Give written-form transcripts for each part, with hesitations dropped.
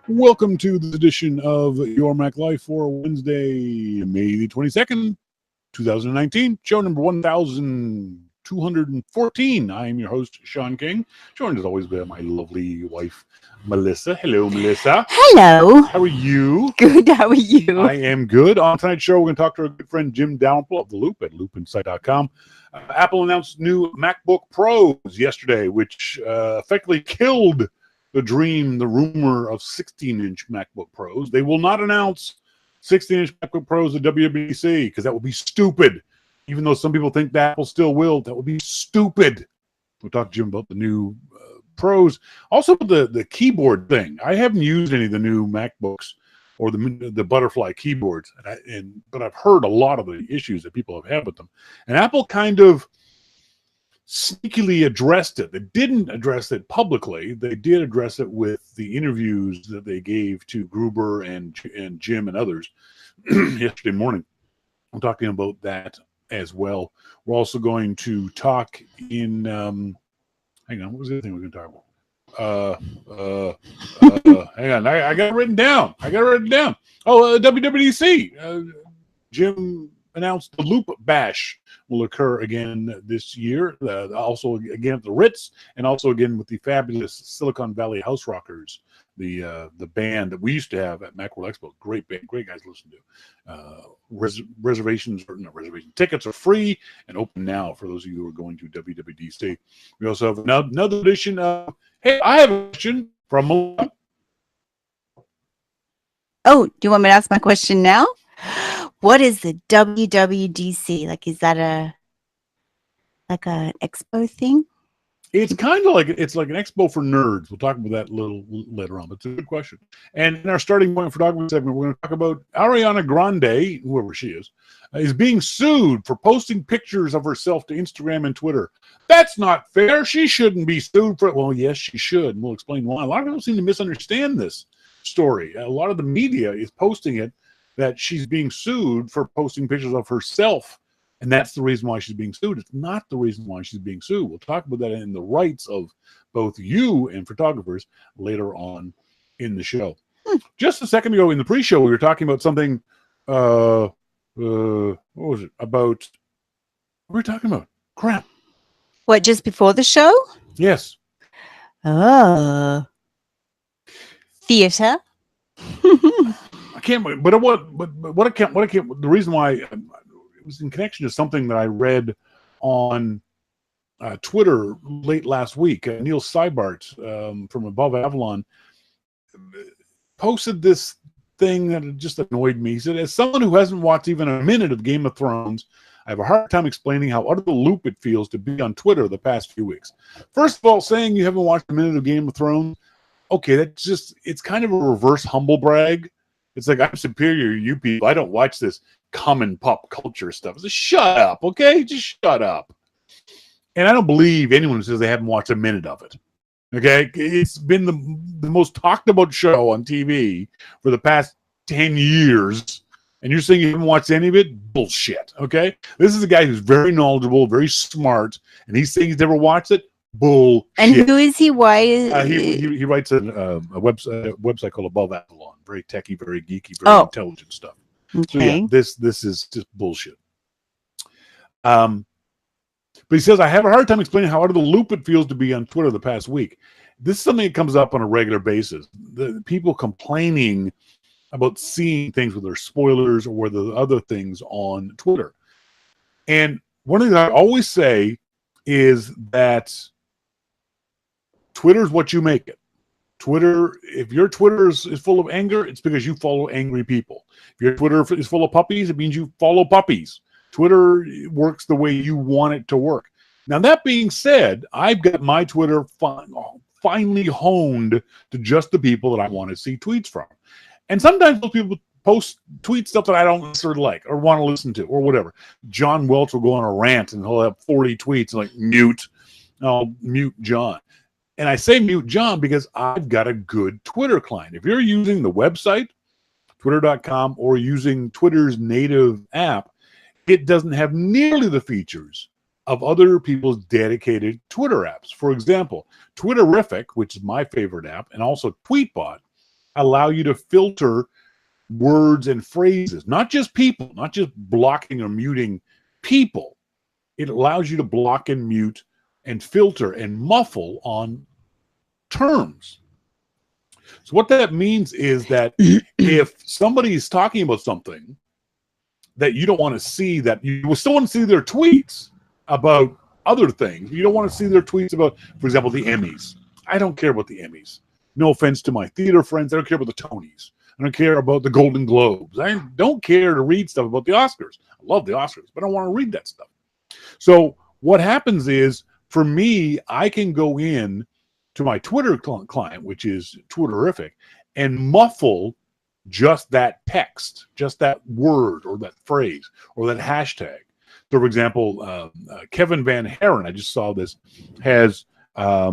Welcome to this edition of Your Mac Life for Wednesday, May the 22nd, 2019, show number 1214. I am your host, Shawn King, joined as always by my lovely wife, Melissa. Hello, Melissa. Hello. How are you? Good. How are you? I am good. On tonight's show, we're going to talk to our good friend Jim Dalrymple of The Loop at loopinsight.com. Apple announced new MacBook Pros yesterday, which effectively killed the rumor of 16-inch MacBook Pros. They will not announce 16-inch MacBook Pros at WWDC because that would be stupid. Even though some people think that Apple still will, that would be stupid. We'll talk to Jim about the new Pros. Also, the keyboard thing. I haven't used any of the new MacBooks or the butterfly keyboards, but I've heard a lot of the issues that people have had with them. And Apple kind of sneakily addressed it. They didn't address it publicly. They did address it with the interviews that they gave to Gruber and Jim and others yesterday morning. I'm talking about that as well. We're also going to talk in hang on, what was the other thing we were going to talk about? Hang on, I got it written down. Oh, WWDC. Jim announced the Loop Bash will occur again this year, also again at the Ritz, and also again with the fabulous Silicon Valley House Rockers, the band that we used to have at Macworld Expo. Great band, great guys to listen to. Tickets are free and open now for those of you who are going to WWDC. We also have another edition of, hey, I have a question from Melissa. Oh, do you want me to ask my question now? What is the WWDC? Like, is that an expo thing? It's kind of like an expo for nerds. We'll talk about that a little later on, but it's a good question. And in our starting point photography segment, we're going to talk about Ariana Grande, whoever she is being sued for posting pictures of herself to Instagram and Twitter. That's not fair. She shouldn't be sued for it. Well, yes, she should. And we'll explain why. A lot of people seem to misunderstand this story. A lot of the media is posting it that she's being sued for posting pictures of herself, and that's the reason why she's being sued. It's not the reason why she's being sued. We'll talk about that in the rights of both you and photographers later on in the show. Just a second ago in the pre-show, we were talking about something. What was it about? What were we talking about? Crap. What, just before the show? Yes. Oh. Theater. I can't. But what I can't. The reason why it was in connection to something that I read on Twitter late last week. Neil Seibart from Above Avalon posted this thing that just annoyed me. He said, as someone who hasn't watched even a minute of Game of Thrones, I have a hard time explaining how out of the loop it feels to be on Twitter the past few weeks. First of all, saying you haven't watched a minute of Game of Thrones, okay, it's kind of a reverse humble brag. It's like, I'm superior to you people. I don't watch this common pop culture stuff. It's shut up, okay? Just shut up. And I don't believe anyone who says they haven't watched a minute of it. Okay? It's been the most talked about show on TV for the past 10 years. And you're saying you haven't watched any of it? Bullshit, okay? This is a guy who's very knowledgeable, very smart, and he's saying he's never watched it? Bullshit. And who is he? Why is he writes a website called Above Avalon. Very techy, very geeky, very intelligent stuff. Okay. So yeah, this is just bullshit. But he says, I have a hard time explaining how out of the loop it feels to be on Twitter the past week. This is something that comes up on a regular basis. The people complaining about seeing things with their spoilers or the other things on Twitter. And one thing that I always say is that Twitter is what you make it. Twitter, if your Twitter is full of anger, it's because you follow angry people. If your Twitter is full of puppies, it means you follow puppies. Twitter works the way you want it to work. Now, that being said, I've got my Twitter finally honed to just the people that I want to see tweets from. And sometimes those people tweet stuff that I don't necessarily like or want to listen to or whatever. John Welch will go on a rant and he'll have 40 tweets and like mute. I'll mute John. And I say mute John because I've got a good Twitter client. If you're using the website, twitter.com, or using Twitter's native app, it doesn't have nearly the features of other people's dedicated Twitter apps. For example, Twitterrific, which is my favorite app, and also Tweetbot, allow you to filter words and phrases, not just people, not just blocking or muting people. It allows you to block and mute and filter and muffle on terms. So what that means is that if somebody is talking about something that you don't want to see, that you will still want to see their tweets about other things. You don't want to see their tweets about, for example, the Emmys. I don't care about the Emmys. No offense to my theater friends. I don't care about the Tonys. I don't care about the Golden Globes. I don't care to read stuff about the Oscars. I love the Oscars, but I don't want to read that stuff. So what happens is, for me, I can go in to my Twitter client, which is Twitterific, and muffle just that text, just that word or that phrase or that hashtag. So, for example, Kevin Van Haren, I just saw this, has a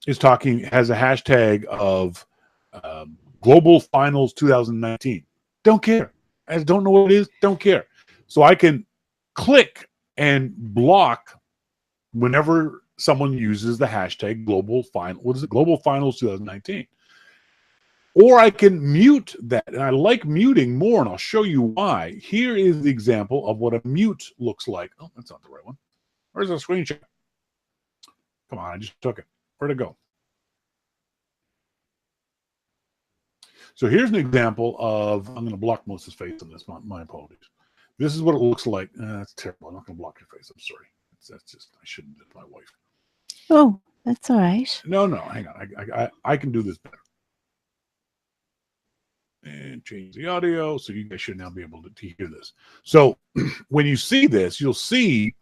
hashtag of Global Finals 2019. Don't care. I don't know what it is. Don't care. So I can click and block whenever someone uses the hashtag Global Finals 2019. Or I can mute that. And I like muting more, and I'll show you why. Here is the example of what a mute looks like. Oh, that's not the right one. Where's the screenshot? Come on, I just took it. Where'd it go? So here's an example of, I'm going to block most of his face on this. My apologies. This is what it looks like. That's terrible. I'm not going to block your face. I'm sorry. That's just, I shouldn't have my wife. Oh, that's all right. No, hang on. I can do this better. And change the audio, so you guys should now be able to hear this. So when you see this, you'll see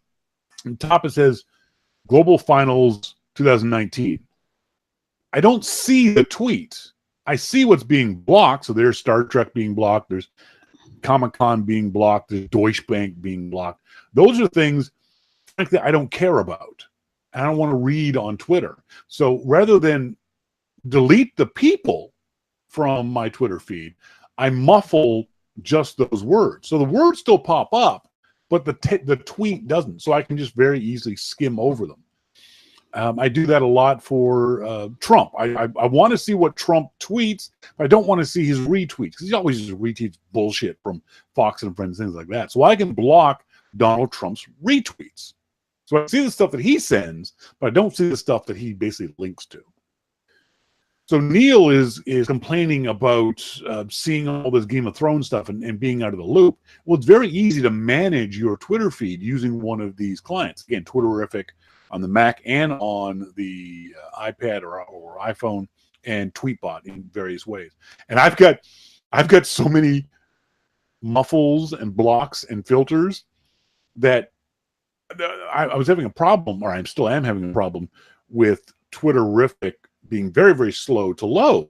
on top it says Global Finals 2019. I don't see the tweet. I see what's being blocked. So there's Star Trek being blocked. There's Comic-Con being blocked. There's Deutsche Bank being blocked. Those are things, frankly, I don't care about. I don't want to read on Twitter. So rather than delete the people from my Twitter feed, I muffle just those words. So the words still pop up, but the tweet doesn't. So I can just very easily skim over them. I do that a lot for Trump. I want to see what Trump tweets. But I don't want to see his retweets, because he always just retweets bullshit from Fox and Friends, things like that. So I can block Donald Trump's retweets. So I see the stuff that he sends, but I don't see the stuff that he basically links to. So Neil is complaining about seeing all this Game of Thrones stuff and being out of the loop. Well, it's very easy to manage your Twitter feed using one of these clients. Again, Twitterific on the Mac and on the iPad or iPhone, and Tweetbot in various ways. And I've got so many muffles and blocks and filters that I was having a problem, or I still am having a problem with Twitterific being very, very slow to load.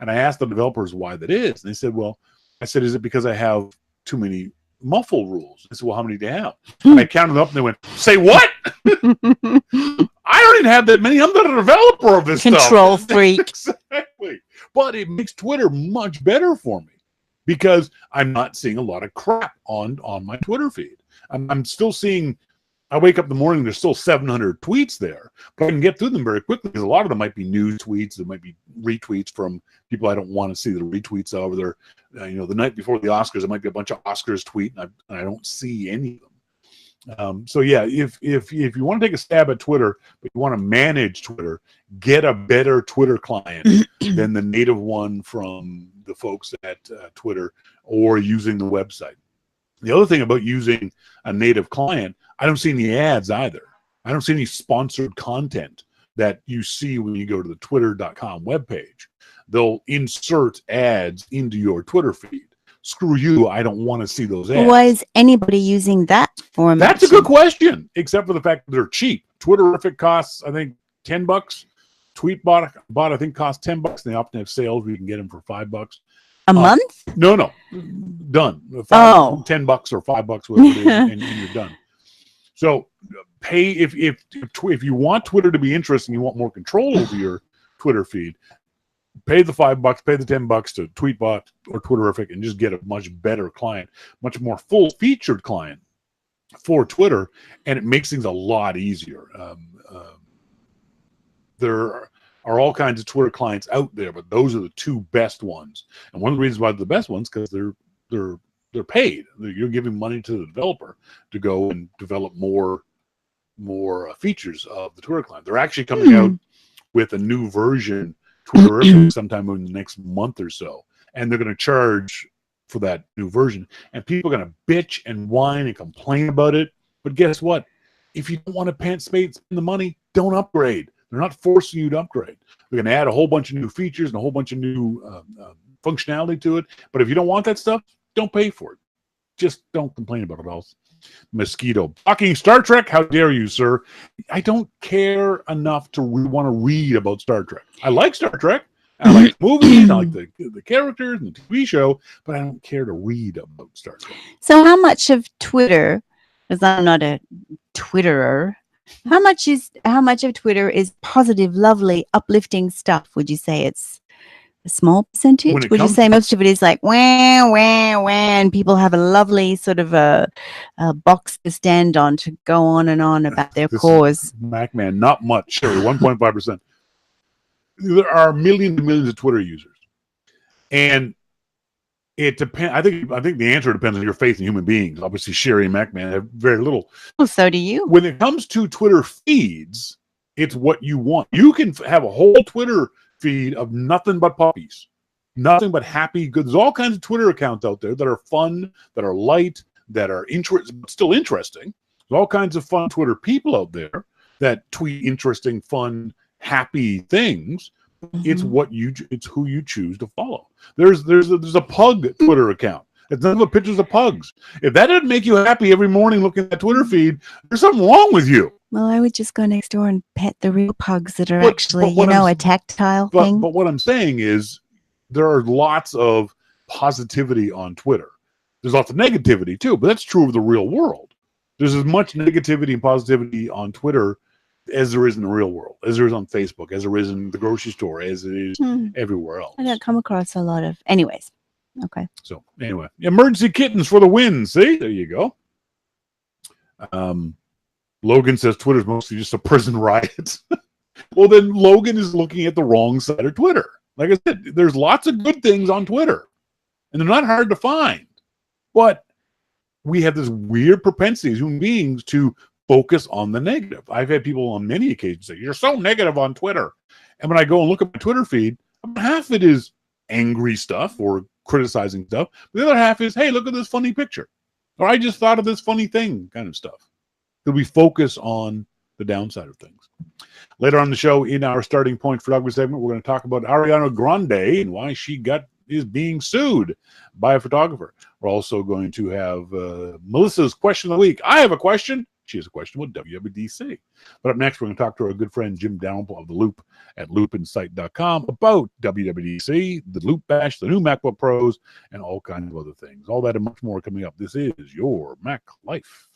And I asked the developers why that is. And they said, well, I said, is it because I have too many muffle rules? I said, well, how many do you have? And I counted up and they went, say what? I don't even have that many. I'm not a developer of this Control stuff. freak. Exactly. But it makes Twitter much better for me because I'm not seeing a lot of crap on my Twitter feed. I'm still seeing, I wake up in the morning, there's still 700 tweets there, but I can get through them very quickly because a lot of them might be news tweets. There might be retweets from people I don't want to see the retweets of. They're, the night before the Oscars, it might be a bunch of Oscars tweet, and I don't see any of them. So yeah, if you want to take a stab at Twitter, but you want to manage Twitter, get a better Twitter client than the native one from the folks at Twitter, or using the website. The other thing about using a native client, I don't see any ads either. I don't see any sponsored content that you see when you go to the twitter.com webpage. They'll insert ads into your Twitter feed. Screw you, I don't want to see those ads. Why is anybody using that format? That's a good question, except for the fact that they're cheap. Twitterific costs, I think, $10. Tweetbot, I think, costs $10. They often have sales where you can get them for $5. A month? No. Done. $10 or $5, whatever it is, and you're done. So pay if you want Twitter to be interesting, you want more control over your Twitter feed, pay the $5, pay the $10 to Tweetbot or Twitterific, and just get a much better client, much more full-featured client for Twitter, and it makes things a lot easier. are all kinds of Twitter clients out there, but those are the two best ones. And one of the reasons why they're the best ones because they're paid. You're giving money to the developer to go and develop more features of the Twitter client. They're actually coming out with a new version, Twitter, sometime in the next month or so, and they're going to charge for that new version. And people are going to bitch and whine and complain about it. But guess what? If you don't want to spend the money, don't upgrade. They're not forcing you to upgrade. They're going to add a whole bunch of new features and a whole bunch of new functionality to it. But if you don't want that stuff, don't pay for it. Just don't complain about it all. Mosquito. Blocking Star Trek? How dare you, sir? I don't care enough to want to read about Star Trek. I like Star Trek. I like the movies. I like the characters and the TV show, but I don't care to read about Star Trek. So how much of Twitter, because I'm not a Twitterer, how much of Twitter is positive, lovely, uplifting stuff? Would you say it's a small percentage? Would you say most of it is like wah, wah, wah, and people have a lovely sort of a box to stand on to go on and on about their cause? MacMan, not much. Sure, 1.5%. There are millions and millions of Twitter users, and it depends. I think the answer depends on your faith in human beings. Obviously, Sherry and MacMan have very little. Well, so do you. When it comes to Twitter feeds, it's what you want. You can have a whole Twitter feed of nothing but puppies, nothing but happy, good. There's all kinds of Twitter accounts out there that are fun, that are light, that are still interesting. There's all kinds of fun Twitter people out there that tweet interesting, fun, happy things. It's who you choose to follow. There's a pug Twitter account. It's nothing but pictures of pugs. If that doesn't make you happy every morning looking at that Twitter feed, there's something wrong with you. Well, I would just go next door and pet the real pugs that are actually, a tactile thing. But what I'm saying is there are lots of positivity on Twitter. There's lots of negativity too, but that's true of the real world. There's as much negativity and positivity on Twitter as there is in the real world, as there is on Facebook, as there is in the grocery store, as it is everywhere else. I don't come across a lot of... Anyways, okay. So, anyway, emergency kittens for the win. See? There you go. Logan says Twitter's mostly just a prison riot. Well, then Logan is looking at the wrong side of Twitter. Like I said, there's lots of good things on Twitter, and they're not hard to find. But we have this weird propensity as human beings to focus on the negative. I've had people on many occasions say, "You're so negative on Twitter." And when I go and look at my Twitter feed, half of it is angry stuff or criticizing stuff. The other half is, hey, look at this funny picture. Or I just thought of this funny thing kind of stuff. Because we focus on the downside of things. Later on the show, in our starting point for Douglas segment, we're going to talk about Ariana Grande and why she is being sued by a photographer. We're also going to have Melissa's question of the week. I have a question. She has a question with WWDC. But up next, we're going to talk to our good friend Jim Dalrymple of The Loop at loopinsight.com about WWDC, the Loop Bash, the new MacBook Pros, and all kinds of other things. All that and much more coming up. This is your Mac Life.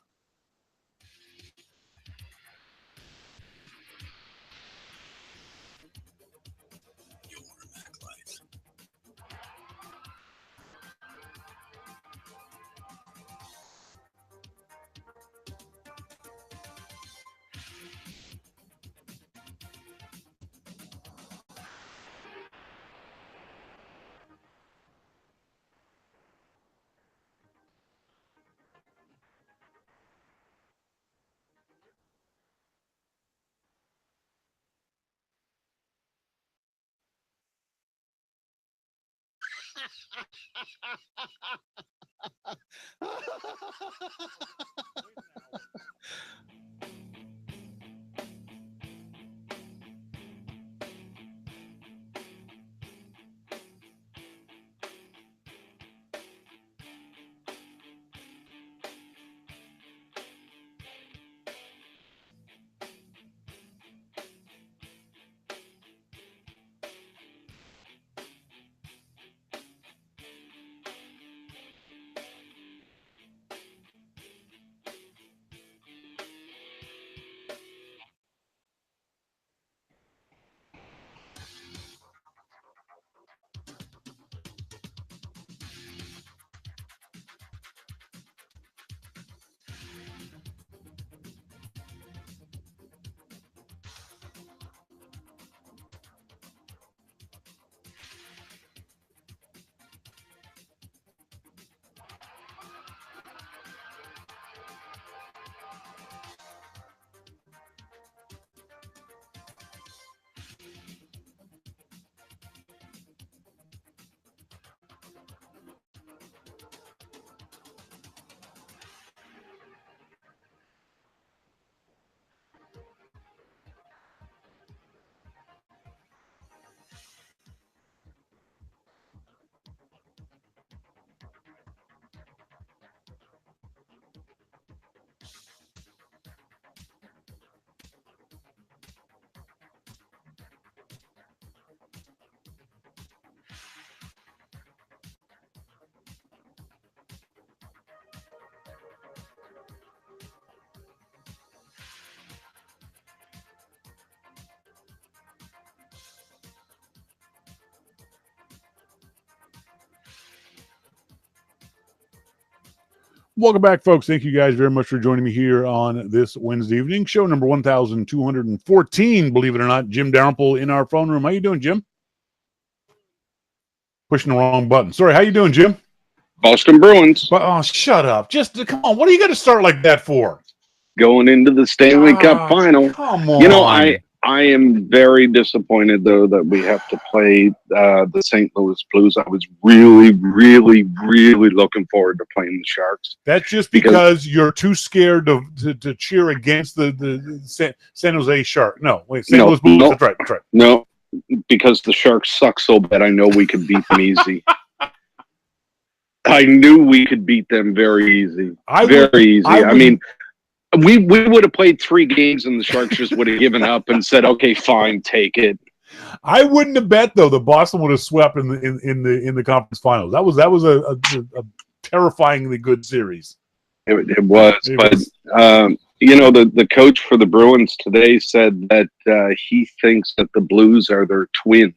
Welcome back, folks. Thank you guys very much for joining me here on this Wednesday evening. Show number 1214, believe it or not. Jim Dalrymple in our phone room. How you doing, Jim? Pushing the wrong button. Sorry, how you doing, Jim? Boston Bruins. Oh, shut up. Just, come on. What do you got to start like that for? Going into the Stanley Cup final. Come on. You know, I am very disappointed, though, that we have to play the St. Louis Blues. I was really, really, really looking forward to playing the Sharks. That's just because you're too scared to cheer against the San Jose Shark. No, wait, St. Louis Blues. No, that's right. No, because the Sharks suck so bad, I know we could beat them easy. I knew we could beat them very easy. Very easy. I mean, we would have played 3 games and the Sharks just would have given up and said, "Okay, fine, take it." I wouldn't have bet though that Boston would have swept in the conference finals. That was a terrifyingly good series. It was, but you know, the coach for the Bruins today said that he thinks that the Blues are their twin,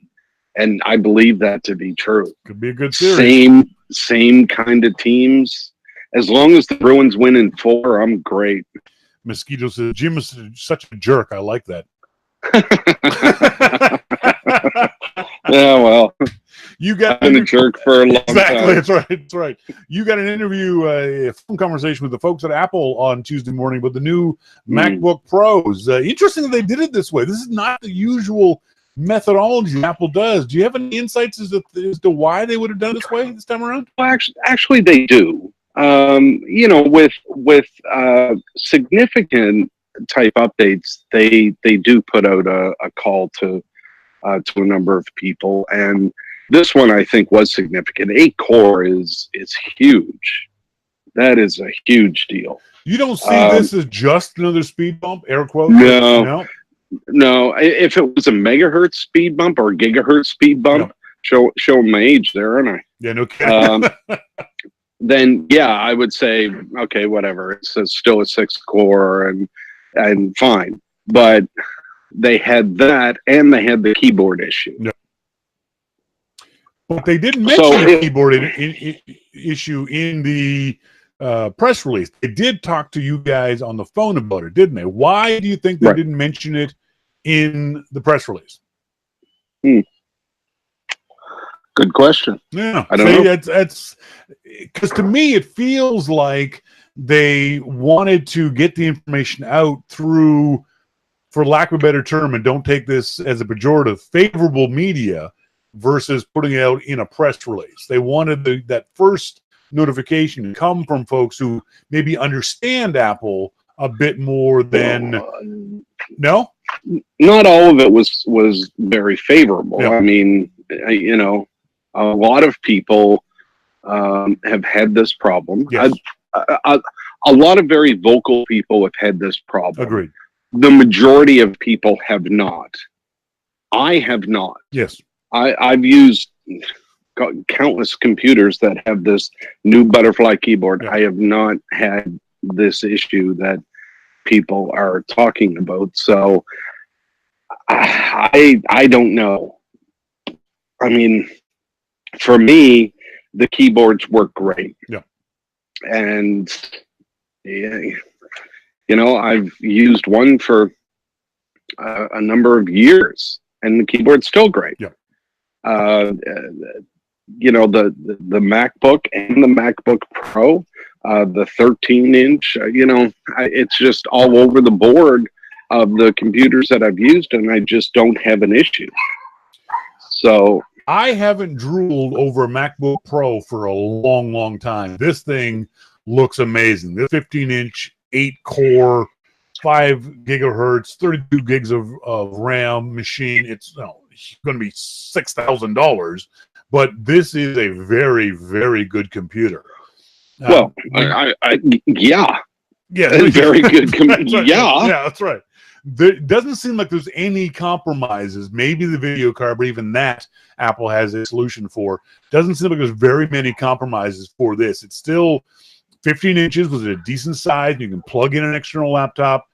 and I believe that to be true. Could be a good series. Same kind of teams. As long as the Bruins win in 4, I'm great. Mosquito says, Jim is such a jerk. I like that. Yeah, well, you got been a jerk for a long time. That's right. You got an interview, a phone conversation with the folks at Apple on Tuesday morning with the new MacBook Pros. Interesting that they did it this way. This is not the usual methodology Apple does. Do you have any insights as to why they would have done it this way this time around? Well, actually, they do. You know, with significant type updates, they do put out a call to a number of people, and this one I think was significant. 8 core is huge. That is a huge deal. You don't see this as just another speed bump, air quotes? No. If it was a megahertz speed bump or a gigahertz speed bump, showing my age there, aren't I? Yeah, no kidding. Then yeah, I would say okay, whatever. It's still a 6 core and fine, but they had that and they had the keyboard issue. No. But they didn't mention the keyboard issue in the press release. They did talk to you guys on the phone about it, didn't they? Why do you think they didn't mention it in the press release? Good question. Yeah, I don't know. That's because to me it feels like they wanted to get the information out through, for lack of a better term, and don't take this as a pejorative, favorable media versus putting it out in a press release. They wanted that first notification to come from folks who maybe understand Apple a bit more than no. Not all of it was very favorable. Yeah. I mean, you know, a lot of people have had this problem. Yes. A lot of very vocal people have had this problem. Agreed. The majority of people have not. I have not. Yes. I've used countless computers that have this new butterfly keyboard. Yeah. I have not had this issue that people are talking about. So I don't know. I mean, for me, the keyboards work great. Yeah. And you know, I've used one for a number of years, and the keyboard's still great. Yeah. You know, the MacBook and the MacBook Pro, the 13-inch, you know, it's just all over the board of the computers that I've used, and I just don't have an issue. So I haven't drooled over a MacBook Pro for a long, long time. This thing looks amazing. This 15-inch, 8-core, 5 gigahertz, 32 gigs of RAM machine. It's going to be $6,000, but this is a very, very good computer. Well, yeah, very good. Yeah, that's right. It doesn't seem like there's any compromises. Maybe the video card, but even that Apple has a solution for. Doesn't seem like there's very many compromises for this. It's still 15 inches, was a decent size. You can plug in an external laptop.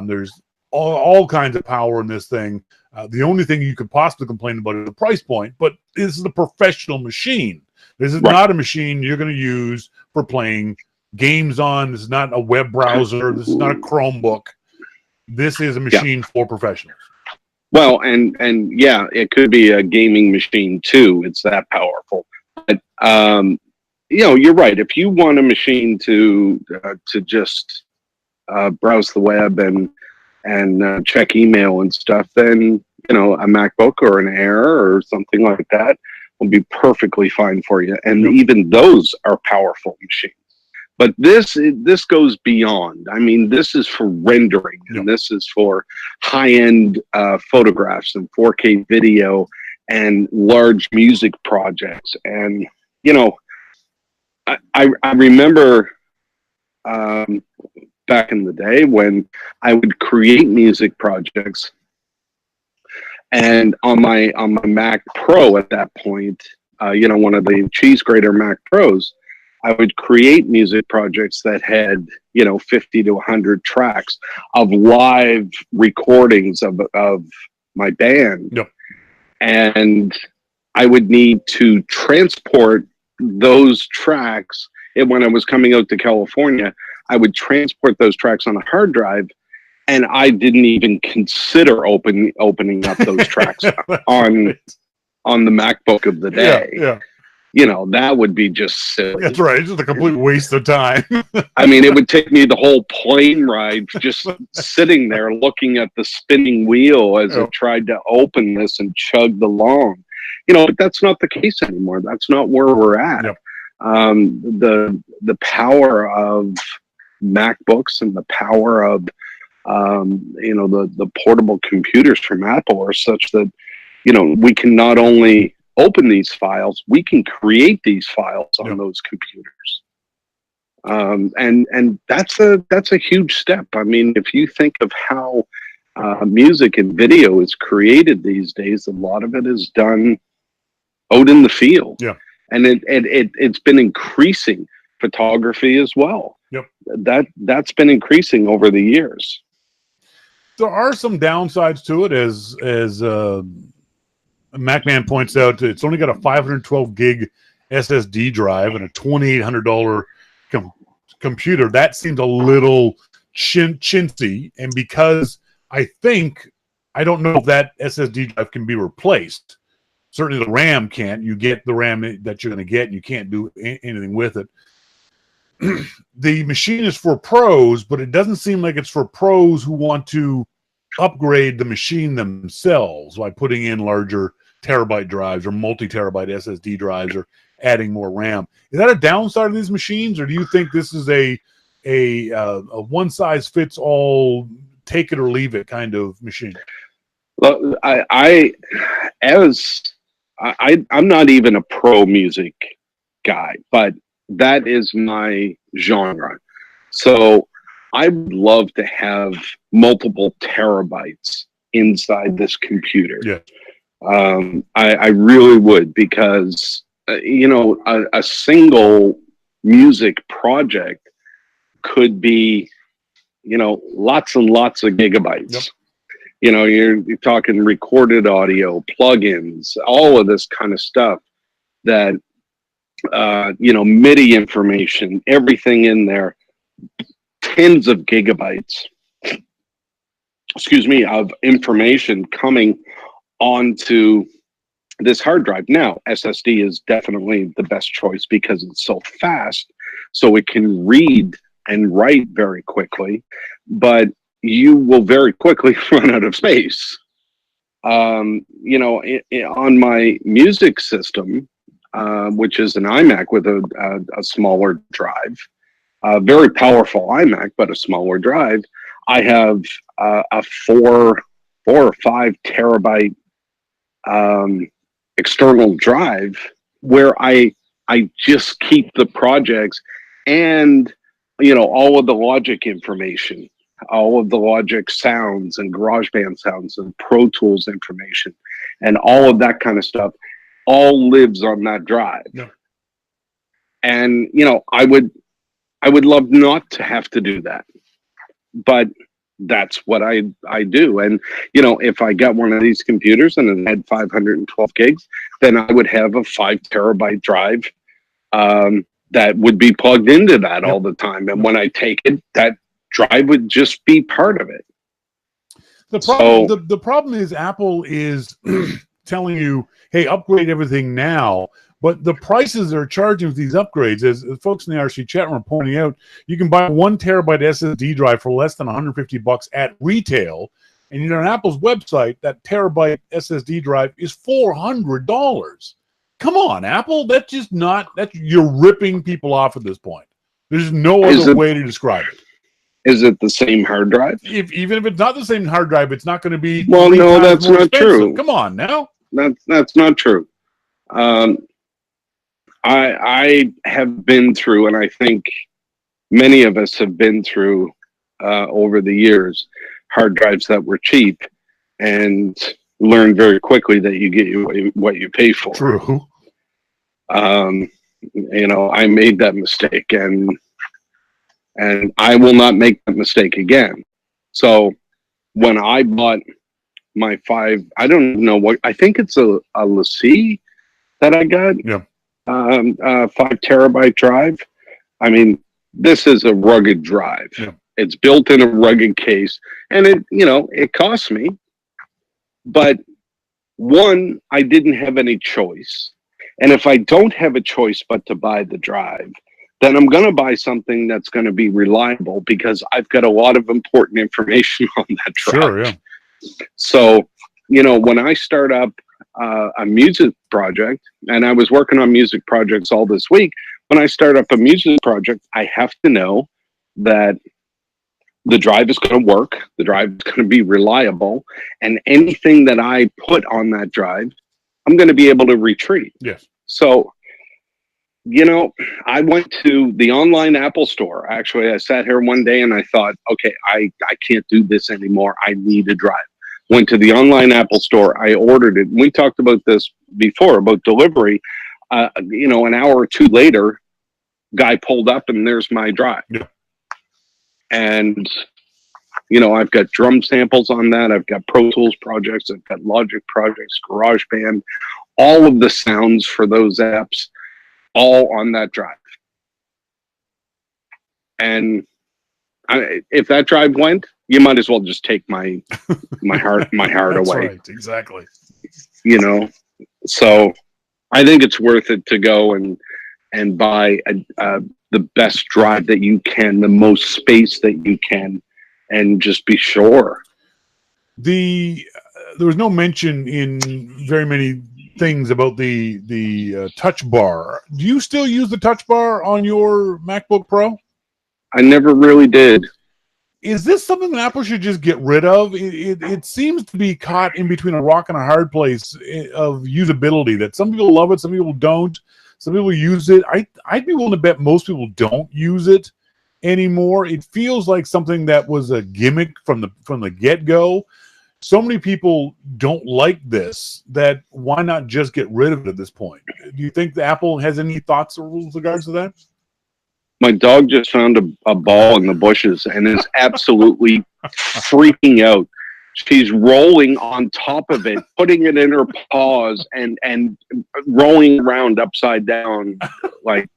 There's all kinds of power in this thing. The only thing you could possibly complain about is the price point, but this is a professional machine. This is not a machine you're going to use for playing games on. This is not a web browser. This is not a Chromebook. This is a machine for professionals. Well, and yeah, it could be a gaming machine too. It's that powerful. But you're right. If you want a machine to just browse the web and check email and stuff, then a MacBook or an Air or something like that will be perfectly fine for you. And even those are powerful machines. But this goes beyond. I mean, this is for rendering, and this is for high-end photographs and 4K video and large music projects. And I remember back in the day when I would create music projects, and on my Mac Pro at that point, one of the cheese grater Mac Pros, I would create music projects that had 50 to 100 tracks of live recordings of my band. Yep. And I would need to transport those tracks. And when I was coming out to California, I would transport those tracks on a hard drive, and I didn't even consider opening up those tracks on the MacBook of the day. Yeah. That would be just silly. That's right. It's just a complete waste of time. I mean, it would take me the whole plane ride just sitting there looking at the spinning wheel as I tried to open this and chugged along. But that's not the case anymore. That's not where we're at. Yep. The power of MacBooks and the power of the portable computers from Apple are such that we can not only open these files, we can create these files on those computers. And that's a huge step. I mean, if you think of how music and video is created these days, a lot of it is done out in the field. Yeah. And it's been increasing. Photography as well. Yep. That's been increasing over the years. There are some downsides to it, as MacMan points out. It's only got a 512 gig SSD drive and a $2,800 computer. That seems a little chintzy, and because I don't know if that SSD drive can be replaced. Certainly the RAM can't. You get the RAM that you're going to get, and you can't do anything with it. The machine is for pros, but it doesn't seem like it's for pros who want to upgrade the machine themselves by putting in larger terabyte drives or multi-terabyte SSD drives or adding more RAM. Is that a downside of these machines, or do you think this is a one-size-fits-all, take it or leave it kind of machine? Well, I'm not even a pro music guy, but that is my genre. So I would love to have multiple terabytes inside this computer. Yeah. I really would, because a single music project could be lots and lots of gigabytes. Yep. You're talking recorded audio, plugins, all of this kind of stuff that MIDI information, everything in there, tens of gigabytes, of information coming onto this hard drive. Now, SSD is definitely the best choice because it's so fast, so it can read and write very quickly, but you will very quickly run out of space. On my music system, which is an iMac with a smaller drive, a very powerful iMac, but a smaller drive. I have a 4 or 5 terabyte external drive where I just keep the projects and all of the Logic information, all of the Logic sounds and GarageBand sounds and Pro Tools information and all of that kind of stuff all lives on that drive. Yeah. And I would love not to have to do that, but that's what I do. And if I got one of these computers and it had 512 gigs, then I would have a 5 terabyte drive that would be plugged into that all the time. And when I take it, that drive would just be part of it. The problem is Apple is telling you, hey, upgrade everything now. But the prices they're charging for these upgrades, as folks in the RC chat room are pointing out, you can buy 1 terabyte SSD drive for less than $150 at retail. And on Apple's website, that terabyte SSD drive is $400. Come on, Apple. That's just not, you're ripping people off at this point. There's no other way to describe it. Is it the same hard drive? Even if it's not the same hard drive, it's not going to be. Well, no, that's not true. Come on now. That's not true. I have been through, and I think many of us have been through over the years, hard drives that were cheap, and learned very quickly that you get what you pay for. True. You know, I made that mistake, and I will not make that mistake again. So when I bought my I don't know what, I think it's a LaCie that I got. Yeah. 5 terabyte drive. I mean, this is a rugged drive. Yeah. It's built in a rugged case, and it cost me. But one, I didn't have any choice. And if I don't have a choice but to buy the drive, then I'm going to buy something that's going to be reliable, because I've got a lot of important information on that drive. Sure, yeah. So, when I start up a music project, and I was working on music projects all this week, when I start up a music project, I have to know that the drive is going to work, the drive is going to be reliable, and anything that I put on that drive, I'm going to be able to retrieve. Yes. So, I went to the online Apple store. Actually, I sat here one day and I thought, okay, I can't do this anymore. I need a drive. Went to the online Apple store. I ordered it. We talked about this before, about delivery. An hour or two later, guy pulled up and there's my drive. Yeah. And, I've got drum samples on that. I've got Pro Tools projects. I've got Logic projects, GarageBand, all of the sounds for those apps, all on that drive. And if that drive went, you might as well just take my heart That's away. Right, exactly. So I think it's worth it to go and buy the best drive that you can, the most space that you can, and just be sure. There was no mention in very many things about the touch bar. Do you still use the touch bar on your MacBook Pro? I never really did. Is this something that Apple should just get rid of? It seems to be caught in between a rock and a hard place of usability, that some people love it, some people don't. Some people use it. I'd be willing to bet most people don't use it anymore. It feels like something that was a gimmick from the get-go. So many people don't like this, that why not just get rid of it at this point? Do you think the Apple has any thoughts with regards to that? My dog just found a ball in the bushes and is absolutely freaking out. She's rolling on top of it, putting it in her paws and rolling around upside down. Like,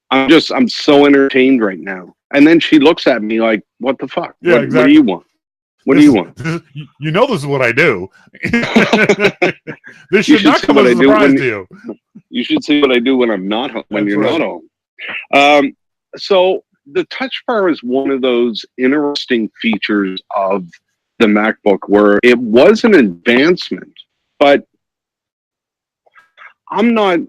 I'm so entertained right now. And then she looks at me like, what the fuck? Yeah, what, exactly. What do you want? What do you want? This is what I do. This should not come as a surprise to you. You should see what I do when I'm not home, when you're not home. So the touch bar is one of those interesting features of the MacBook where it was an advancement, but I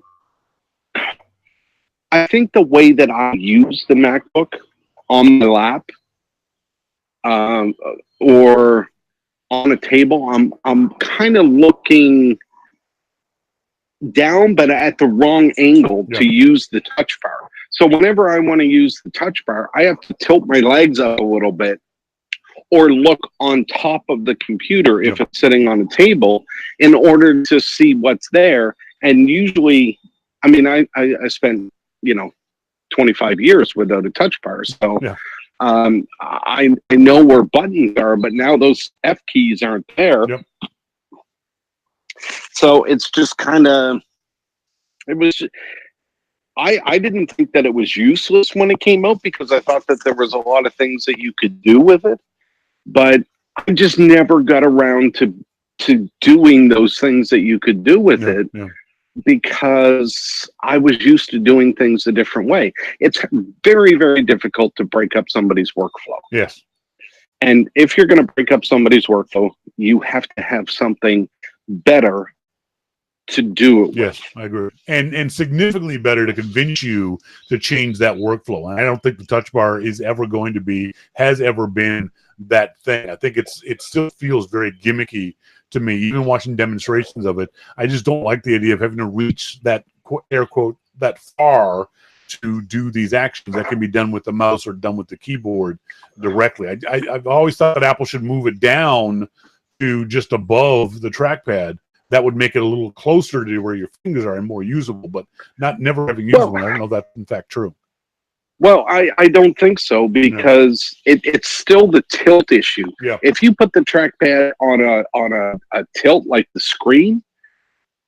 think the way that I use the MacBook on my lap, or on a table, I'm kind of looking down, but at the wrong angle to use the touch bar. So whenever I want to use the touch bar, I have to tilt my legs up a little bit or look on top of the computer if it's sitting on a table in order to see what's there. And usually, I mean, I spent, 25 years without a touch bar. So I know where buttons are, but now those F keys aren't there. Yep. So it's just kind of, I didn't think that it was useless when it came out because I thought that there was a lot of things that you could do with it, but I just never got around to doing those things that you could do with it because I was used to doing things a different way. It's very, very difficult to break up somebody's workflow. Yes. And if you're going to break up somebody's workflow, you have to have something better to do it yes, with. I agree. And significantly better to convince you to change that workflow. And I don't think the touch bar is ever going to be, has ever been that thing. I think it still feels very gimmicky to me, even watching demonstrations of it. I just don't like the idea of having to reach that air quote that far to do these actions that can be done with the mouse or done with the keyboard directly. I've always thought that Apple should move it down to just above the trackpad. That would make it a little closer to where your fingers are and more usable, but never having used one. I don't know if that's in fact true. Well, I don't think so because it's still the tilt issue. Yeah. If you put the trackpad on a tilt like the screen,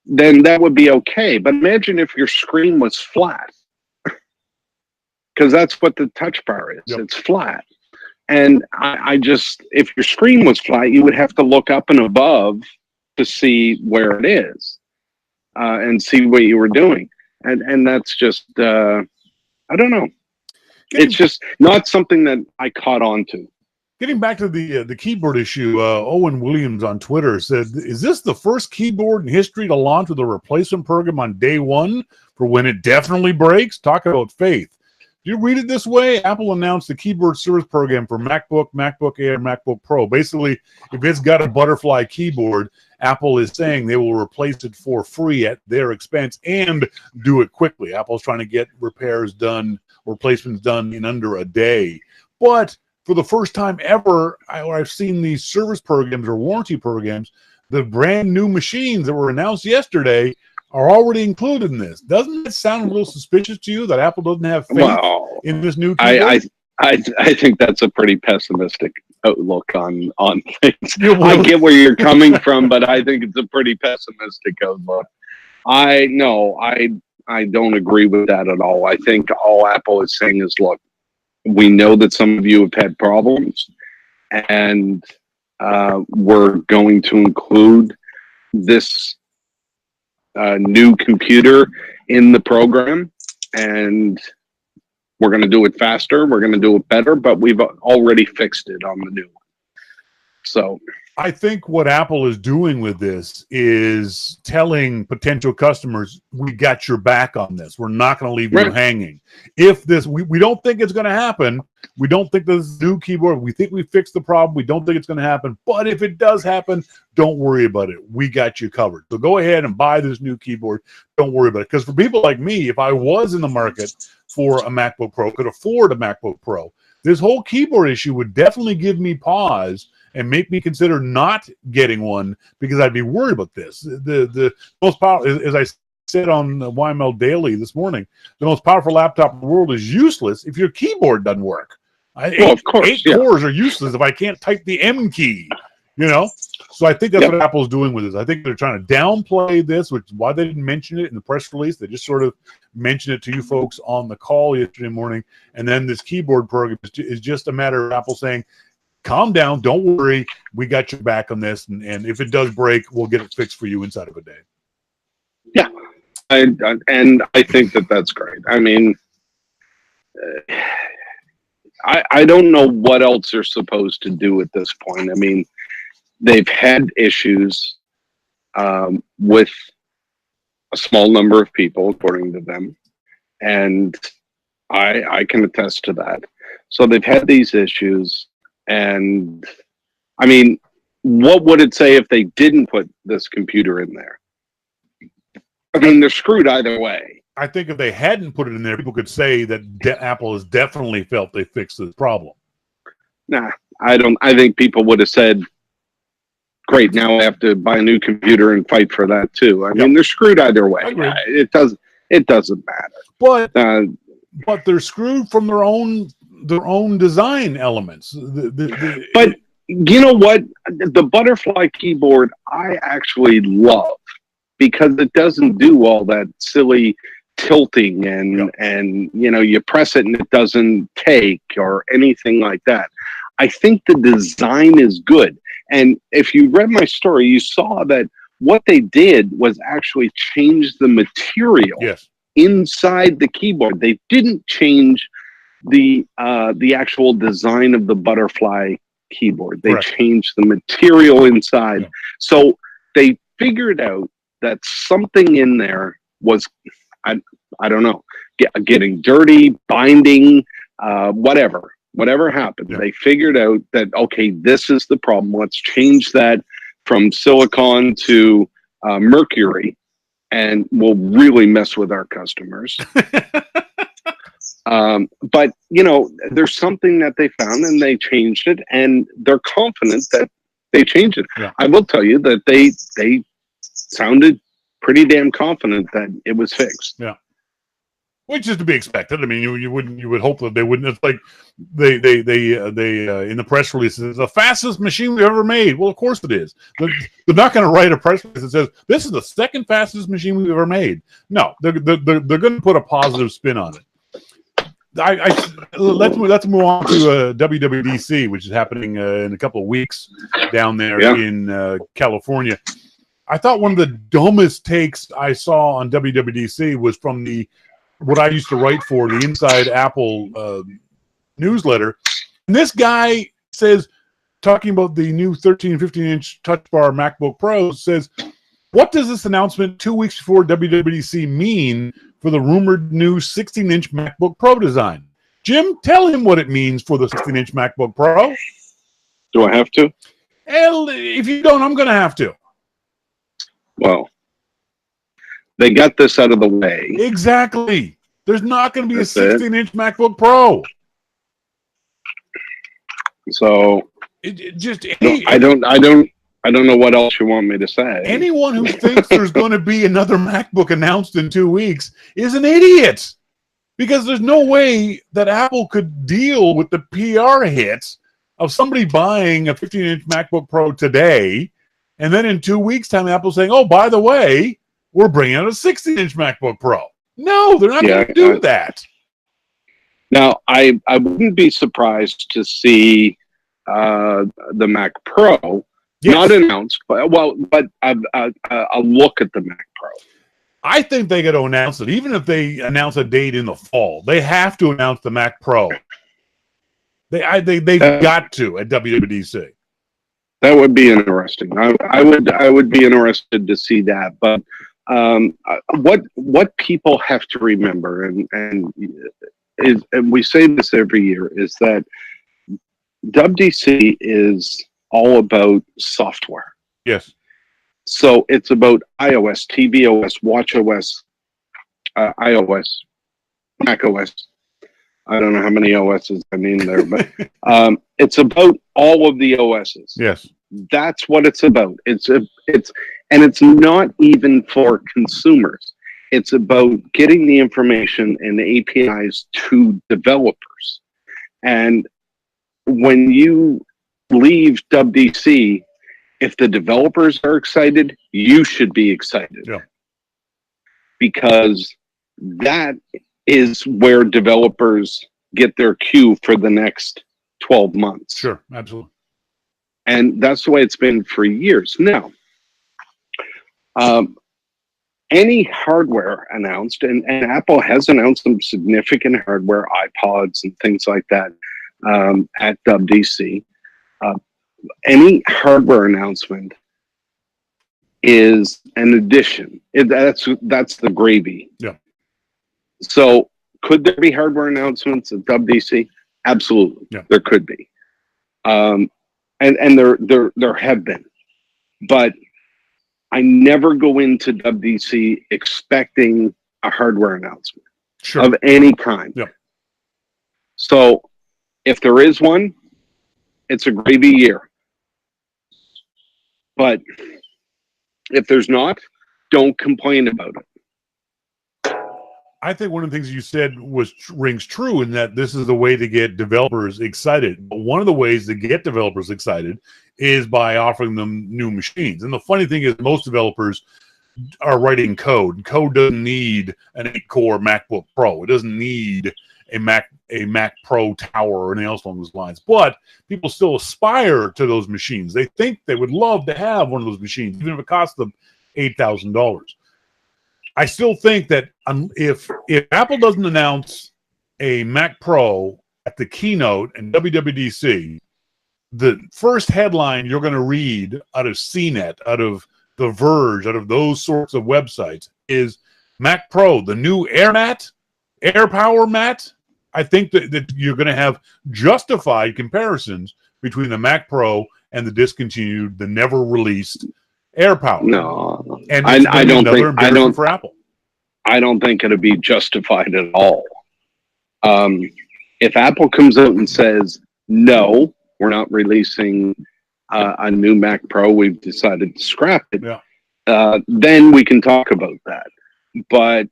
then that would be okay. But imagine if your screen was flat, because that's what the touch bar is. Yep. It's flat. And I just, if your screen was flat, you would have to look up and above to see where it is and see what you were doing. And that's just, I don't know. It's just not something that I caught on to. Getting back to the keyboard issue, Owen Williams on Twitter said, is this the first keyboard in history to launch with a replacement program on day one for when it definitely breaks? Talk about faith. Do you read it this way? Apple announced the keyboard service program for MacBook, MacBook Air, MacBook Pro. Basically, if it's got a butterfly keyboard, Apple is saying they will replace it for free at their expense and do it quickly. Apple's trying to get repairs done, replacements done in under a day. But for the first time ever, I've seen these service programs or warranty programs, the brand new machines that were announced yesterday are already included in this. Doesn't it sound a little suspicious to you that Apple doesn't have faith in this new keyboard? I think that's a pretty pessimistic outlook on things. I get where you're coming from, but I think it's a pretty pessimistic outlook. I don't agree with that at all. I think all Apple is saying is, look, we know that some of you have had problems, and we're going to include this new computer in the program, and we're going to do it faster. We're going to do it better, but we've already fixed it on the new one. So I think what Apple is doing with this is telling potential customers, we got your back on this. We're not going to leave you hanging. If this, we don't think it's going to happen. We don't think this new keyboard, we think we fixed the problem. We don't think it's going to happen. But if it does happen, don't worry about it. We got you covered. So go ahead and buy this new keyboard. Don't worry about it. Because for people like me, if I was in the market for a MacBook Pro, could afford a MacBook Pro, this whole keyboard issue would definitely give me pause and make me consider not getting one because I'd be worried about this. The most powerful, as I said on YML Daily this morning, the most powerful laptop in the world is useless if your keyboard doesn't work. Of course, eight cores are useless if I can't type the M key, you know? So I think that's what Apple's doing with this. I think they're trying to downplay this, which is why they didn't mention it in the press release. They just sort of mentioned it to you folks on the call yesterday morning. And then this keyboard program is just a matter of Apple saying, calm down, don't worry, we got your back on this, and if it does break, we'll get it fixed for you inside of a day. Yeah, and I think that's great. I mean, I don't know what else they're supposed to do at this point. I mean, they've had issues with a small number of people, according to them, and I can attest to that. So they've had these issues. And I mean, what would it say if they didn't put this computer in there? I mean, they're screwed either way. I think if they hadn't put it in there, people could say that Apple has definitely felt they fixed this problem. Nah, I don't. I think people would have said, great, now I have to buy a new computer and fight for that too. I mean, they're screwed either way. It doesn't matter. But they're screwed from their own design elements. But you know what? The butterfly keyboard I actually love because it doesn't do all that silly tilting and you know, you press it and it doesn't take or anything like that. I think the design is good. And if you read my story, you saw that what they did was actually change the material inside the keyboard. They didn't change the actual design of the butterfly keyboard. They changed the material inside. So they figured out that something in there was, I don't know, getting dirty, binding, whatever happened. They figured out that, okay, this is the problem. Let's change that from silicon to mercury, and we'll really mess with our customers. But, you know, there's something that they found and they changed it, and they're confident that they changed it. I will tell you that they sounded pretty damn confident that it was fixed. Which is to be expected. I mean, you would hope that they wouldn't. It's like they in the press release, it's the fastest machine we've ever made. Well, of course it is. They're not going to write a press release that says this is the second fastest machine we've ever made. No, they're going to put a positive spin on it. Let's move on to WWDC, which is happening in a couple of weeks down there in California. I thought one of the dumbest takes I saw on WWDC was from what I used to write for, the Inside Apple newsletter. And this guy says, talking about the new 13 and 15-inch Touch Bar MacBook Pros, says, what does this announcement 2 weeks before WWDC mean for the rumored new 16-inch MacBook Pro design? Jim, tell him what it means for the 16-inch MacBook Pro. Do I have to? Hell, if you don't, I'm going to have to. Well, they got this out of the way. Exactly. There's not going to be a 16-inch MacBook Pro. So I don't know what else you want me to say. Anyone who thinks there's going to be another MacBook announced in 2 weeks is an idiot, because there's no way that Apple could deal with the PR hits of somebody buying a 15-inch MacBook Pro today, and then in 2 weeks' time, Apple's saying, "Oh, by the way, we're bringing out a 16-inch MacBook Pro." No, they're not going to do that. Now, I wouldn't be surprised to see the Mac Pro not announced, but a look at the Mac Pro. I think they got to announce it, even if they announce a date in the fall. They have to announce the Mac Pro. They've got to at WWDC. That would be interesting. I would be interested to see that. But what people have to remember, and we say this every year, is that WWDC is all about software. Yes. So it's about iOS, tvOS, watchOS, iOS, macOS. I don't know how many OSs I mean there, but it's about all of the OSs. Yes. That's what it's about. It's not even for consumers. It's about getting the information and the APIs to developers. And when you leave WWDC, if the developers are excited, you should be excited. Yeah. Because that is where developers get their cue for the next 12 months. Sure, absolutely. And that's the way it's been for years. Now, any hardware announced, and Apple has announced some significant hardware, iPods and things like that, at WWDC. Any hardware announcement is an addition. That's the gravy. Yeah. So could there be hardware announcements at WWDC? Absolutely. Yeah. There could be. And there have been. But I never go into WWDC expecting a hardware announcement of any kind. Yeah. So if there is one, it's a gravy year. But if there's not, don't complain about it. I think one of the things you said rings true, in that this is the way to get developers excited. But one of the ways to get developers excited is by offering them new machines. And the funny thing is, most developers are writing code. Code doesn't need an 8-core MacBook Pro. It doesn't need a Mac Pro Tower or anything else along those lines. But people still aspire to those machines. They think they would love to have one of those machines, even if it costs them $8,000. I still think that if Apple doesn't announce a Mac Pro at the keynote and WWDC, the first headline you're going to read out of CNET, out of The Verge, out of those sorts of websites is Mac Pro, the new Air Power Mat. I think that you're going to have justified comparisons between the Mac Pro and the discontinued, the never released Air Power. No, and I don't think for Apple. I don't think it'll be justified at all. If Apple comes out and says no, we're not releasing a new Mac Pro, we've decided to scrap it. Yeah. Then we can talk about that. But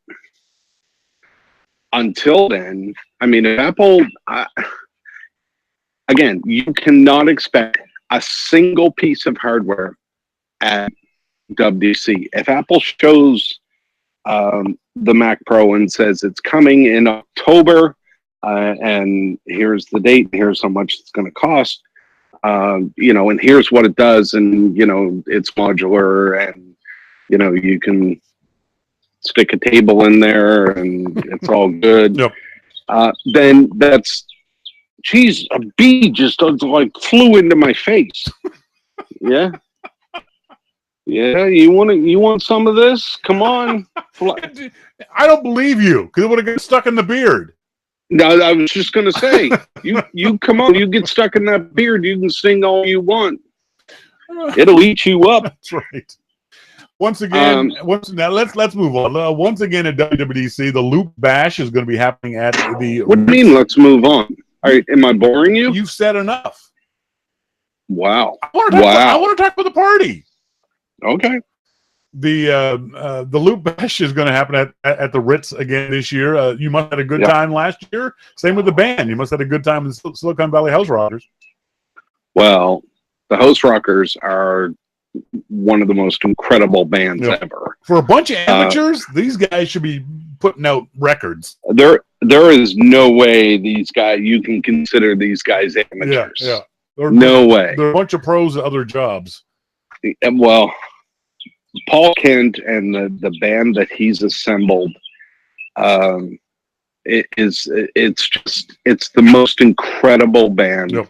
until then, I mean, if Apple, again, you cannot expect a single piece of hardware at WWDC. If Apple shows the Mac Pro and says it's coming in October, and here's the date, here's how much it's going to cost, and here's what it does, and it's modular, and you can stick a table in there and it's all good. Yep. Then that's, geez, a bee just flew into my face. Yeah. Yeah, you want some of this? Come on. I don't believe you, because it would have got stuck in the beard. No, I was just going to say, you come on, you get stuck in that beard, you can sing all you want. It'll eat you up. That's right. Once again, now let's move on. Once again at WWDC, the Loop Bash is going to be happening at the. What do you mean? Let's move on. Am I boring you? You've said enough. Wow. I want to talk about the party. Okay. The Loop Bash is going to happen at the Ritz again this year. You must have had a good time last year. Same with the band. You must have had a good time with the Silicon Valley House Rockers. Well, the House Rockers are one of the most incredible bands ever. For a bunch of amateurs, these guys should be putting out records. There is no way you can consider these guys amateurs. Yeah. No way. They're a bunch of pros at other jobs. Well, Paul Kent and the band that he's assembled, it's the most incredible band. Yep.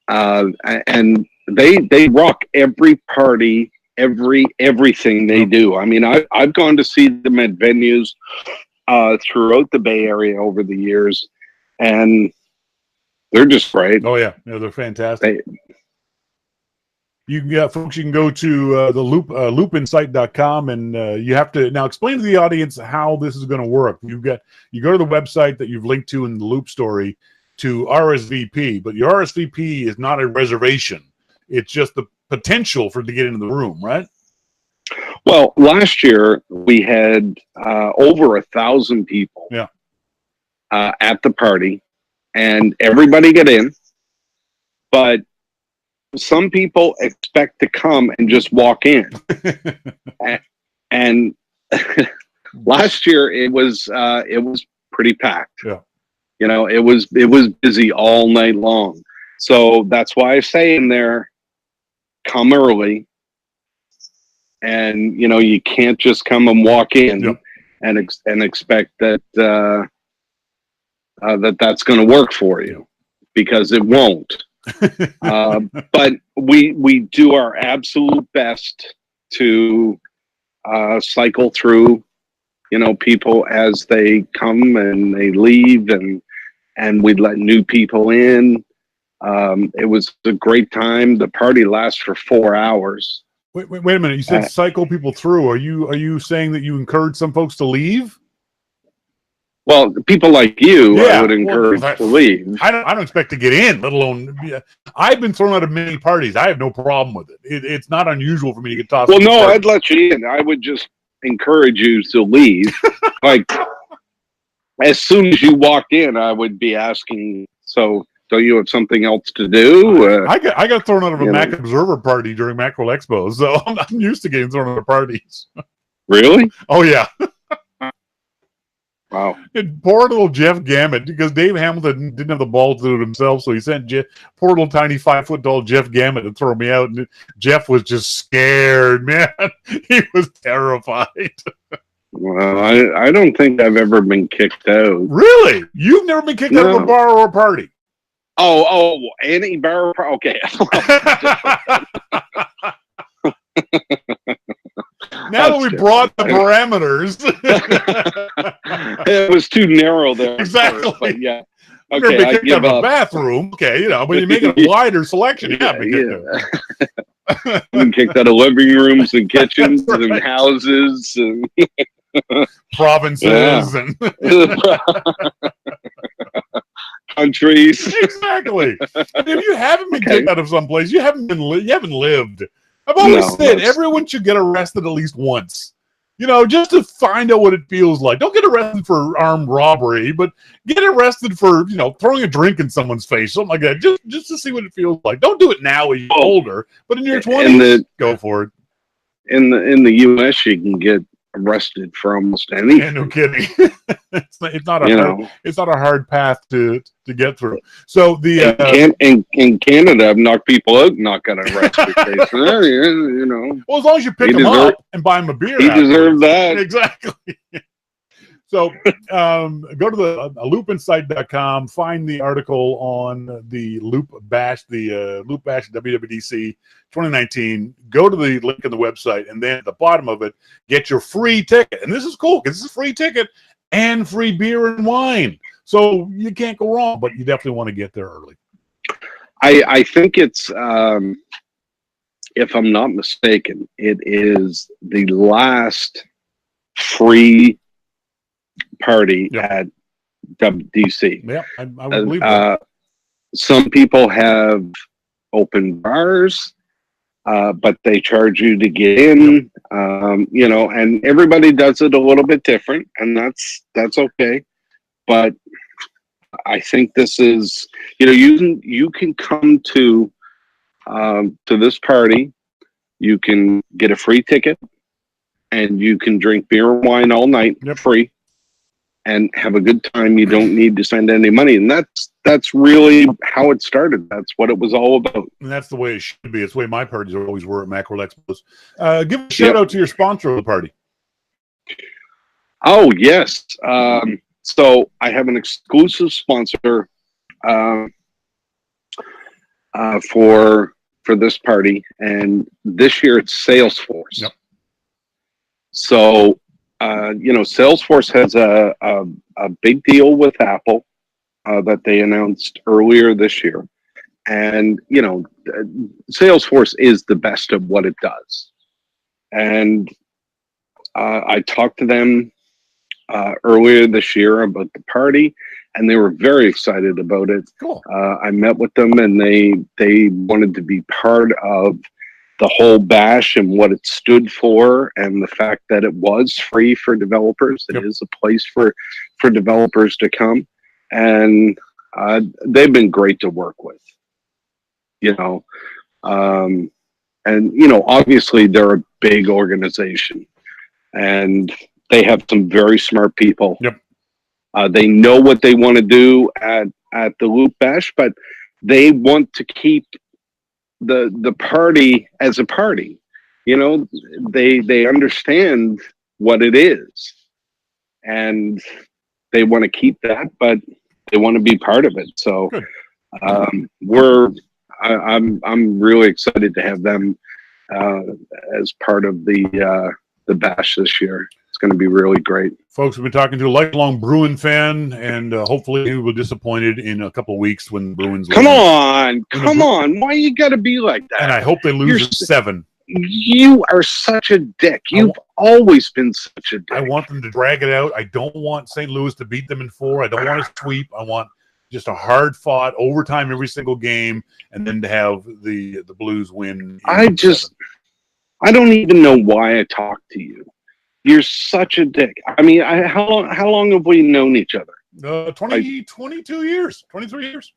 And they rock every party, everything they do. I mean, I've gone to see them at venues throughout the Bay Area over the years, and they're just great. Oh yeah, they're fantastic. Folks, you can go to the loopinsight.com, and you have to now explain to the audience how this is going to work. You go to the website that you've linked to in the Loop story to RSVP, but your RSVP is not a reservation. It's just the potential to get into the room, right? Well, last year we had over 1,000 people at the party, and everybody got in, but some people expect to come and just walk in. And last year it was pretty packed. Yeah. It was busy all night long. So that's why I say in there, come early, and you can't just come and walk in and expect that that's going to work for you, because it won't. But we do our absolute best to cycle through people as they come and they leave, and we let new people in. It was a great time. The party lasts for 4 hours. Wait a minute. You said cycle people through. Are you saying that you encourage some folks to leave? Well, people like you, I would encourage to leave. I don't expect to get in, let alone. I've been thrown out of many parties. I have no problem with it. It's not unusual for me to get tossed. Well, no, I'd let you in. I would just encourage you to leave. Like, as soon as you walked in, I would be asking, so Don't you have something else to do? I got thrown out of a Mac Observer party during Macworld Expo, so I'm used to getting thrown out of parties. Really? Oh yeah. Wow. And poor little Jeff Gamet, because Dave Hamilton didn't have the balls to do it himself, so he sent poor little tiny 5-foot tall Jeff Gamet to throw me out. And Jeff was just scared, man. He was terrified. Well, I don't think I've ever been kicked out. Really? You've never been kicked out of a bar or a party? Oh, any bar? Okay. Now that we brought the parameters, it was too narrow there. Exactly. First, but yeah. Okay, Okay, I give out of up. a bathroom. Okay, but you make it a wider selection. Yeah. Been kicked out of living rooms and kitchens and houses and provinces and countries. Exactly. And if you haven't been kicked out of someplace, you haven't lived. I've always said everyone should get arrested at least once. Just to find out what it feels like. Don't get arrested for armed robbery, but get arrested for, throwing a drink in someone's face, something like that, just to see what it feels like. Don't do it now when you're older, but in your 20s, go for it. In the U.S., you can get arrested for almost anything. Yeah, no kidding. It's not a hard path to get through. So in Canada, I've knocked people out, not got arrested. Well, as long as you pick them up and buy them a beer, he deserved that. Exactly. So go to the loopinsight.com, find the article on the Loop Bash, Loop Bash WWDC 2019. Go to the link on the website, and then at the bottom of it, get your free ticket. And this is cool because this is a free ticket and free beer and wine. So you can't go wrong, but you definitely want to get there early. I think it's, if I'm not mistaken, it is the last free party at WWDC. Yeah, I would believe that. Some people have open bars, but they charge you to get in. And everybody does it a little bit different, and that's okay. But I think this is, you can come to this party. You can get a free ticket, and you can drink beer and wine all night free, and have a good time. You don't need to spend any money, and that's really how it started. That's what it was all about. And that's the way it should be. It's the way my parties always were at Macworld Expos. Give a shout out to your sponsor of the party. Oh yes. So I have an exclusive sponsor for this party, and this year it's Salesforce. Yep. So Salesforce has a big deal with Apple that they announced earlier this year, and Salesforce is the best of what it does. And I talked to them earlier this year about the party, and they were very excited about it. Cool. I met with them, and they wanted to be part of the whole bash and what it stood for, and the fact that it was free for developers. It is a place for developers to come, and they've been great to work with. Obviously they're a big organization, and they have some very smart people. Yep. They know what they want to do at the Loop Bash, but they want to keep the party as a party. They understand what it is, and they want to keep that, but they want to be part of it. So I'm really excited to have them as part of the bash this year. It's going to be really great. Folks, we've been talking to a lifelong Bruin fan, and hopefully he will be disappointed in a couple of weeks when the Bruins Come on. Why you got to be like that? And I hope they lose in 7. You are such a dick. You've always been such a dick. I want them to drag it out. I don't want St. Louis to beat them in 4. I don't want a sweep. I want just a hard-fought overtime every single game, and then to have the Blues win. I don't even know why I talked to you. You're such a dick. I mean, how long have we known each other? 22 years, 23 years.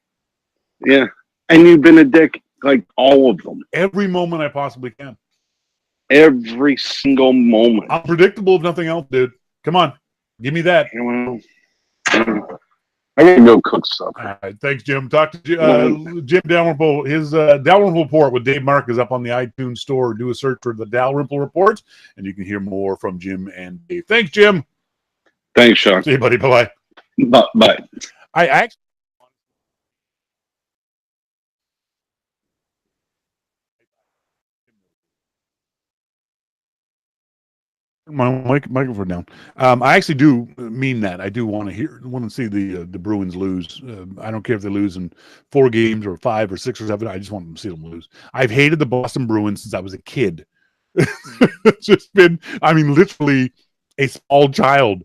Yeah. And you've been a dick like all of them. Every moment I possibly can. Every single moment. Unpredictable if nothing else, dude. Come on. Give me that. Well, I gotta go cook stuff. All right. Thanks, Jim. Talk to Jim Dalrymple. His Dalrymple Report with Dave Mark is up on the iTunes store. Do a search for the Dalrymple Report, and you can hear more from Jim and Dave. Thanks, Jim. Thanks, Shawn. See you, buddy. Bye-bye. Bye. I actually... My microphone down. I actually do mean that. I do want to see the Bruins lose. I don't care if they lose in 4 games or 5 or 6 or 7. I just want them to see them lose. I've hated the Boston Bruins since I was a kid. It's just been, I mean, literally a small child.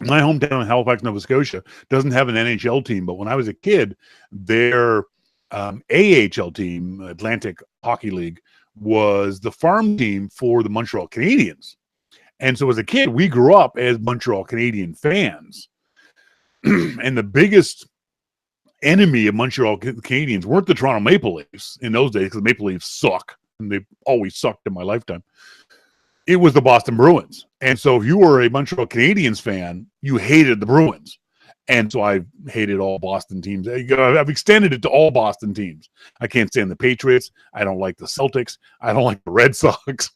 My hometown in Halifax, Nova Scotia, doesn't have an NHL team, but when I was a kid, their AHL team, Atlantic Hockey League, was the farm team for the Montreal Canadiens. And so as a kid, we grew up as Montreal Canadian fans. And the biggest enemy of Montreal Canadiens weren't the Toronto Maple Leafs in those days, because the Maple Leafs suck, and they've always sucked in my lifetime. It was the Boston Bruins. And so if you were a Montreal Canadiens fan, you hated the Bruins. And so I hated all Boston teams. I've extended it to all Boston teams. I can't stand the Patriots. I don't like the Celtics. I don't like the Red Sox.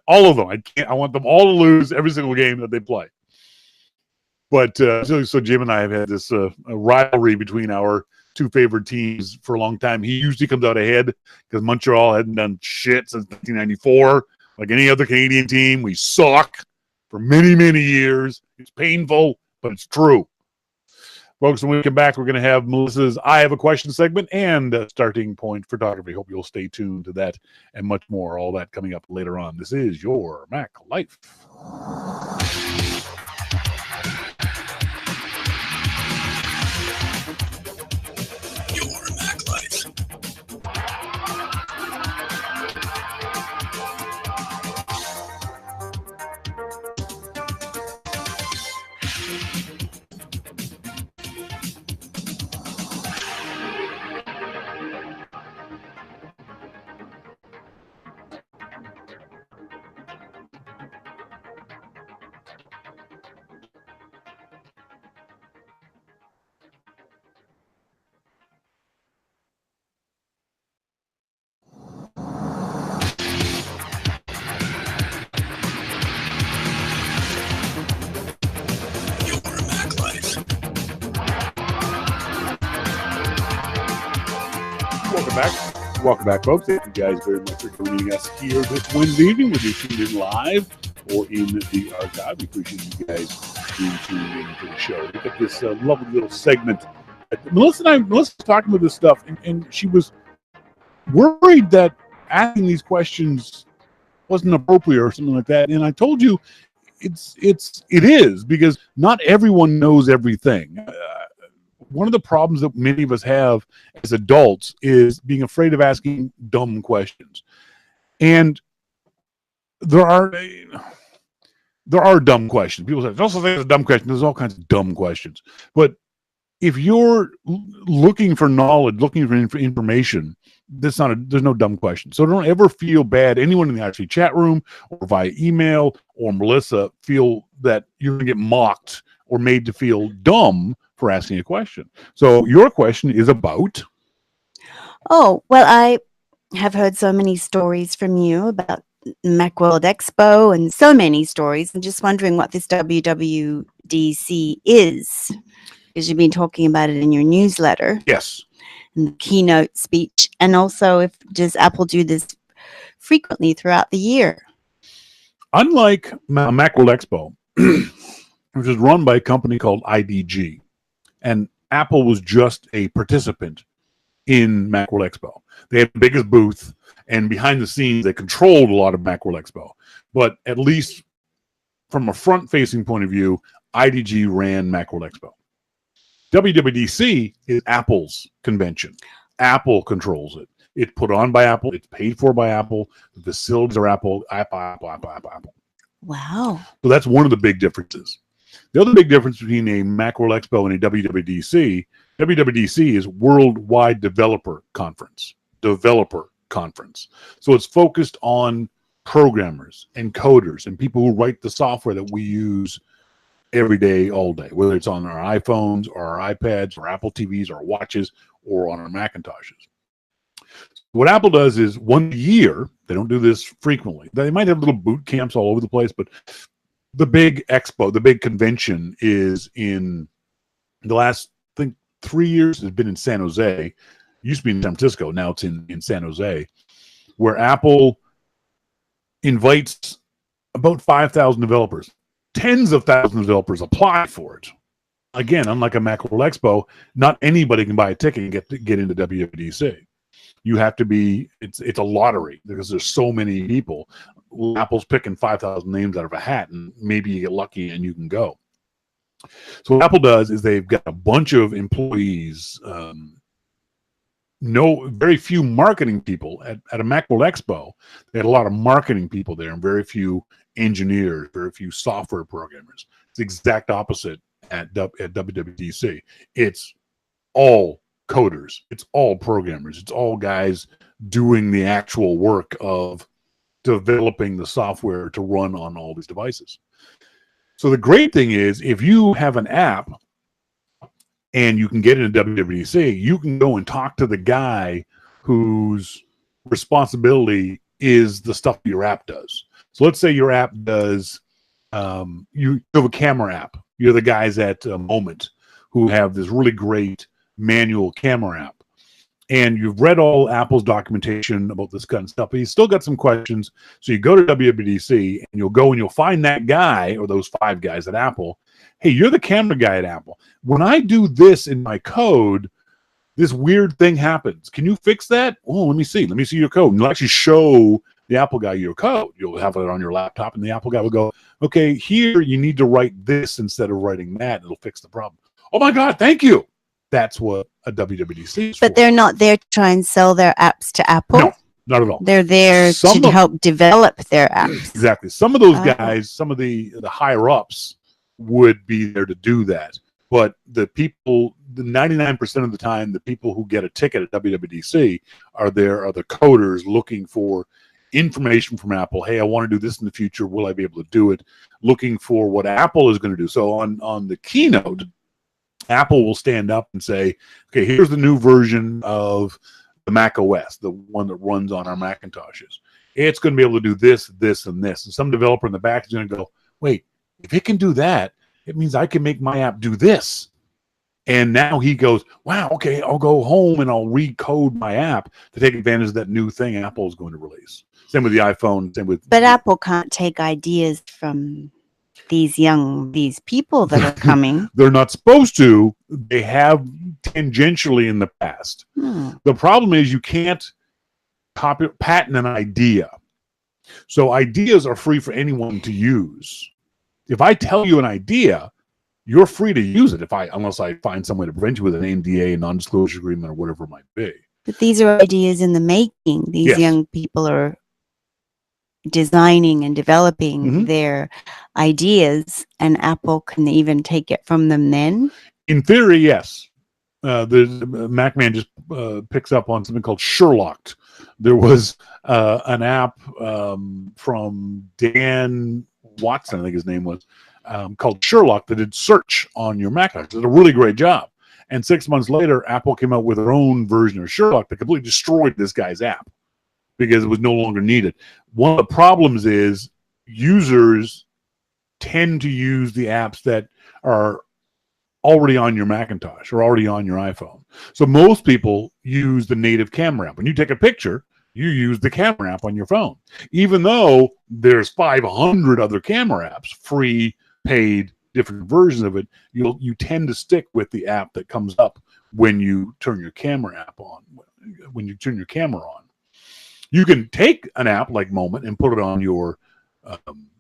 All of them. I want them all to lose every single game that they play. But so Jim and I have had this a rivalry between our 2 favorite teams for a long time. He usually comes out ahead because Montreal hadn't done shit since 1994. Like any other Canadian team, we suck for many, many years. It's painful, but it's true. Folks, when we come back, we're going to have Melissa's I Have a Question segment and Starting Point Photography. Hope you'll stay tuned to that and much more. All that coming up later on. This is your Mac Life. Your Mac Life. Welcome back, folks. Thank you guys very much for joining us here this Wednesday evening, whether you're tuned in live or in the archive. We appreciate you guys being tuned in to the show. Look at this lovely little segment. Melissa was talking about this stuff, and she was worried that asking these questions wasn't appropriate or something like that. And I told you it is, because not everyone knows everything. One of the problems that many of us have as adults is being afraid of asking dumb questions. And there are dumb questions. People say, there's also a dumb question. There's all kinds of dumb questions. But if you're looking for knowledge, looking for information, there's no dumb question. So don't ever feel bad. Anyone in the RC chat room or via email or Melissa feel that you're going to get mocked or made to feel dumb for asking a question. So your question is about... Oh, well, I have heard so many stories from you about Macworld Expo and so many stories. I'm just wondering what this WWDC is, because you've been talking about it in your newsletter. Yes. And the keynote speech. And also, does Apple do this frequently throughout the year? Unlike Macworld Expo, which is run by a company called IDG, and Apple was just a participant in Macworld Expo. They had the biggest booth, and behind the scenes, they controlled a lot of Macworld Expo. But at least from a front-facing point of view, IDG ran Macworld Expo. WWDC is Apple's convention. Apple controls it. It's put on by Apple. It's paid for by Apple. The facilities are Apple. Apple. Wow. So that's one of the big differences. The other big difference between a Macworld Expo and a WWDC is Worldwide Developer Conference. So it's focused on programmers and coders and people who write the software that we use every day, all day, whether it's on our iPhones or our iPads or Apple TVs or watches or on our Macintoshes. What Apple does is once a year, they don't do this frequently. They might have little boot camps all over the place, but the big expo, the big convention is in the last, I think, 3 years has been in San Jose. It used to be in San Francisco. Now it's in San Jose, where Apple invites about 5,000 developers. Tens of thousands of developers apply for it. Again, unlike a Macworld Expo, not anybody can buy a ticket and get into WWDC. You have to be, it's a lottery because there's so many people. Apple's picking 5,000 names out of a hat, and maybe you get lucky and you can go. So what Apple does is they've got a bunch of employees, very few marketing people. At a Macworld Expo, they had a lot of marketing people there and very few engineers, very few software programmers. It's the exact opposite at WWDC. It's all coders. It's all programmers. It's all guys doing the actual work of developing the software to run on all these devices. So the great thing is, if you have an app and you can get into WWDC, you can go and talk to the guy whose responsibility is the stuff your app does. So let's say your app does, you have a camera app. You're the guys at Moment who have this really great manual camera app. And you've read all Apple's documentation about this kind of stuff, but you still got some questions. So you go to WWDC and you'll go and you'll find that guy or those 5 guys at Apple. Hey, you're the camera guy at Apple. When I do this in my code, this weird thing happens. Can you fix that? Oh, let me see. Let me see your code. And you'll actually show the Apple guy your code. You'll have it on your laptop, and the Apple guy will go, okay, here you need to write this instead of writing that. It'll fix the problem. Oh my God, thank you. That's what a WWDC is. But they're not there to try and sell their apps to Apple. No, not at all. They're there to help develop their apps. Exactly. Some of those guys, some of the higher ups would be there to do that. But the people, the 99% of the time, the people who get a ticket at WWDC are the coders looking for information from Apple. Hey, I want to do this in the future. Will I be able to do it? Looking for what Apple is going to do. So on the keynote, Apple will stand up and say, okay, here's the new version of the Mac OS, the one that runs on our Macintoshes. It's going to be able to do this, this, and this. And some developer in the back is going to go, wait, if it can do that, it means I can make my app do this. And now he goes, wow, okay, I'll go home and I'll recode my app to take advantage of that new thing Apple is going to release. Same with the iPhone, same with... But Apple can't take ideas from these people that are coming. They're not supposed to. They have tangentially in the past. The problem is you can't patent an idea. So ideas are free for anyone to use. If I tell you an idea, you're free to use it unless I find some way to prevent you with an NDA, non-disclosure agreement, or whatever it might be. But these are ideas in the making. These young people are designing and developing their ideas, and Apple can even take it from them then? In theory, yes. The MacMan just picks up on something called Sherlocked. There was an app from Dan Watson, I think his name was, called Sherlock that did search on your Mac. It did a really great job. And 6 months later, Apple came out with their own version of Sherlock that completely destroyed this guy's app because it was no longer needed. One of the problems is users tend to use the apps that are already on your Macintosh or already on your iPhone. So most people use the native camera app. When you take a picture, you use the camera app on your phone. Even though there's 500 other camera apps, free, paid, different versions of it, you tend to stick with the app that comes up when you turn your camera app on, when you turn your camera on. You can take an app like Moment and put it on your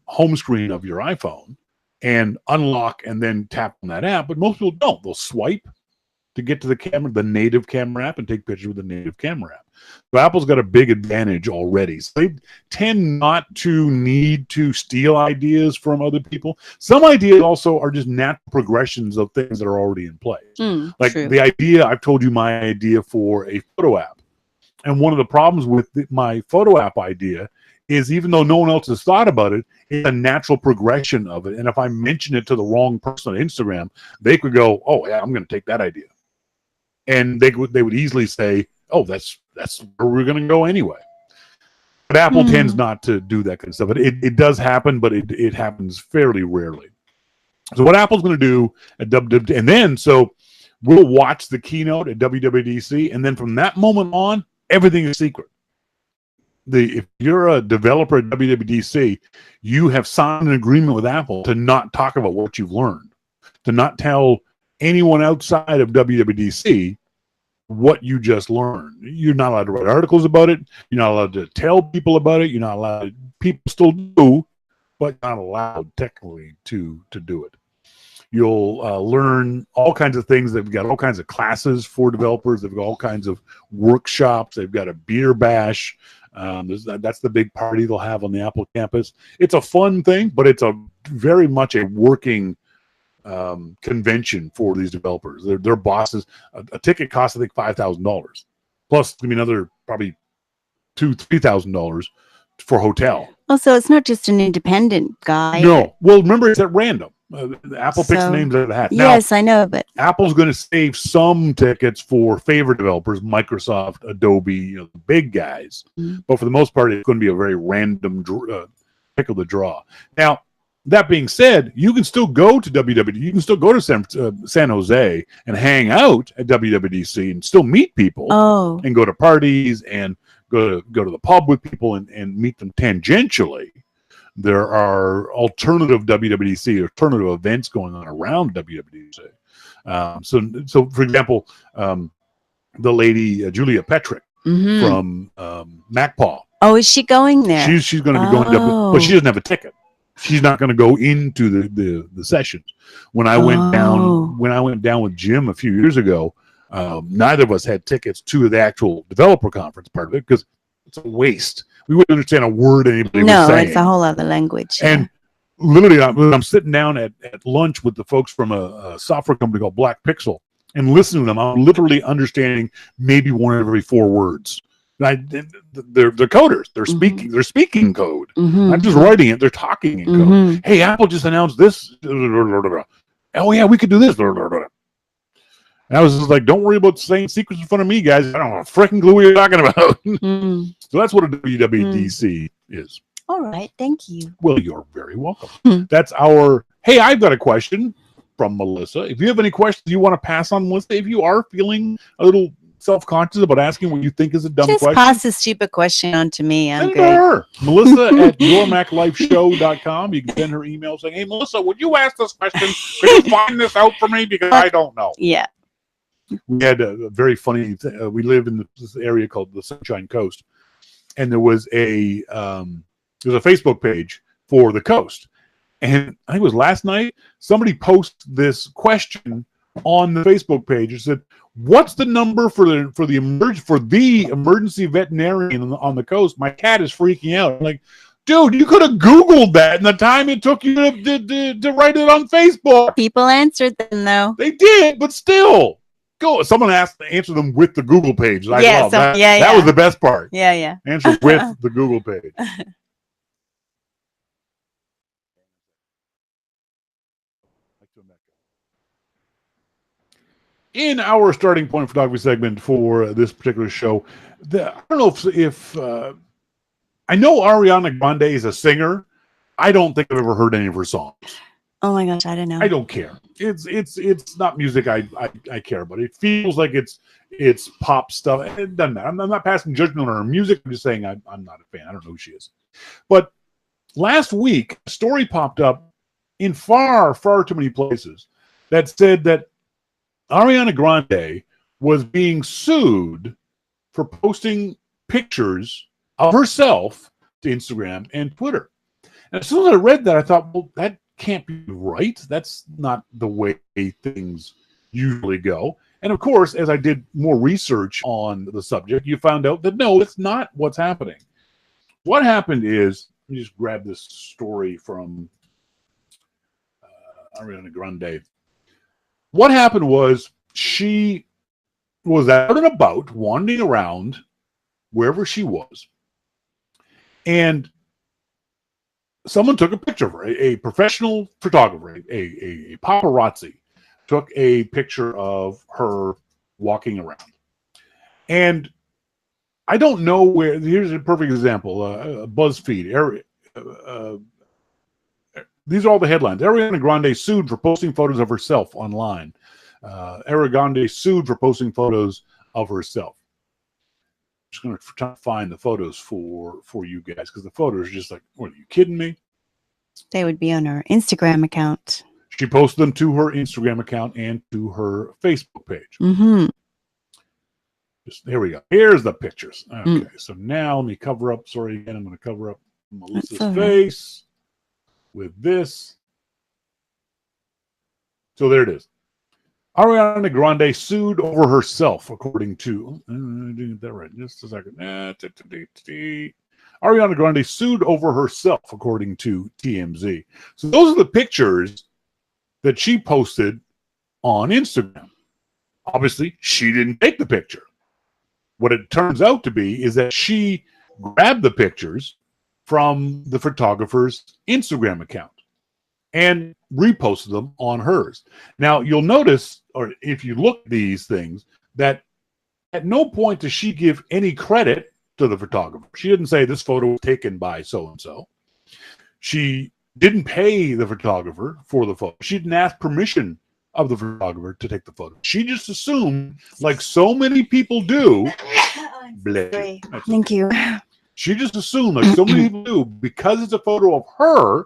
home screen of your iPhone and unlock and then tap on that app, but most people don't. They'll swipe to get to the camera, the native camera app, and take pictures with the native camera app. So Apple's got a big advantage already. So they tend not to need to steal ideas from other people. Some ideas also are just natural progressions of things that are already in place. Like true. the idea, I've told you my idea for a photo app. And one of the problems with my photo app idea is, even though no one else has thought about it, it's a natural progression of it. And if I mention it to the wrong person on Instagram, they could go, "Oh yeah, I'm going to take that idea," and they would easily say, "Oh, that's where we're going to go anyway." But Apple tends not to do that kind of stuff. It does happen, but it happens fairly rarely. So what Apple's going to do at WWDC, and then so we'll watch the keynote at WWDC, and then from that moment on, everything is secret. If you're a developer at WWDC, you have signed an agreement with Apple to not talk about what you've learned, to not tell anyone outside of WWDC what you just learned. You're not allowed to write articles about it. You're not allowed to tell people about it. You're not allowed. People still do, but not allowed technically to do it. You'll learn all kinds of things. They've got all kinds of classes for developers. They've got all kinds of workshops. They've got a beer bash. That's the big party they'll have on the Apple campus. It's a fun thing, but it's very much a working convention for these developers. Their bosses. A ticket costs, I think, $5,000, plus another probably $2,000-$3,000 for hotel. Oh, so it's not just an independent guy. No, well, remember, it's at random. Apple picks the names out of the hat. Yes, now, I know, but Apple's going to save some tickets for favorite developers, Microsoft, Adobe, the big guys. But for the most part, it's going to be a very random pick of the draw. Now, that being said, you can still go to WWDC. You can still go to San Jose and hang out at WWDC and still meet people. Oh. And go to parties and go to the pub with people and meet them tangentially. There are alternative WWDC, alternative events going on around WWDC. So for example, the lady Julia Petrick from MacPaw. Oh, is she going there? She's going to be going to, but she doesn't have a ticket. She's not going to go into the sessions. When I went down with Jim a few years ago, neither of us had tickets to the actual developer conference part of it because it's a waste. We wouldn't understand a word anybody was saying. No, it's a whole other language. And literally, I'm sitting down at lunch with the folks from a software company called Black Pixel and listening to them. I'm literally understanding maybe one of every 4 words. They're coders. They're speaking. They're speaking code. Not just writing it. They're talking in code. Hey, Apple just announced this. Oh yeah, we could do this. And I was just like, don't worry about saying secrets in front of me, guys. I don't know a freaking clue what you're talking about. So that's what a WWDC is. All right. Thank you. Well, you're very welcome. That's our, hey, I've got a question from Melissa. If you have any questions you want to pass on, Melissa, if you are feeling a little self-conscious about asking what you think is a dumb question. Just pass a stupid question on to me. I'm good. Her. Melissa at yourmaclifeshow.com. You can send her email saying, hey, Melissa, would you ask this question? Could you find this out for me? Because I don't know. Yeah. We had a very funny we live in this area called the Sunshine Coast, and there was a Facebook page for the coast, and I think it was last night somebody posted this question on the Facebook page. It said, what's the number for the emergency veterinarian on the coast? My cat is freaking out. I'm like, dude, you could have Googled that in the time it took you to write it on Facebook. People answered them though. They did, but still. Someone asked to answer them with the Google page. That was the best part. Yeah. Answer with the Google page. In our starting point photography segment for this particular show, I don't know if I know Ariana Grande is a singer. I don't think I've ever heard any of her songs. Oh my gosh, I don't know. I don't care. It's not music I care about. It feels like it's pop stuff. It doesn't matter. I'm not passing judgment on her music. I'm just saying I'm not a fan. I don't know who she is. But last week, a story popped up in far, far too many places that said that Ariana Grande was being sued for posting pictures of herself to Instagram and Twitter. And as soon as I read that, I thought, well, that can't be right. That's not the way things usually go. And of course, as I did more research on the subject, you found out that no, it's not what's happening. What happened is, let me just grab this story from Ariana Grande. What happened was she was out and about, wandering around wherever she was, and someone took a picture of her. A professional photographer, a paparazzi, took a picture of her walking around. And I don't know where. Here's a perfect example. BuzzFeed. These are all the headlines. Ariana Grande sued for posting photos of herself online. Ariana Grande sued for posting photos of herself. I'm just going to try to find the photos for you guys, because the photos are just like, what, are you kidding me? They would be on her Instagram account. She posted them to her Instagram account and to her Facebook page. Mm-hmm. Here we go. Here's the pictures. Okay, so now let me cover up. Sorry again, I'm going to cover up Melissa's face with this. So there it is. Ariana Grande sued over herself, according to... Get that right. Just a second. Ariana Grande sued over herself, according to TMZ. So those are the pictures that she posted on Instagram. Obviously, she didn't take the picture. What it turns out to be is that she grabbed the pictures from the photographer's Instagram account and reposted them on hers. Now, you'll notice, or if you look at these things, that at no point does she give any credit to the photographer. She didn't say this photo was taken by so-and-so. She didn't pay the photographer for the photo. She didn't ask permission of the photographer to take the photo. She just assumed, like so many people do, Thank you. She just assumed, like so many people do, because it's a photo of her,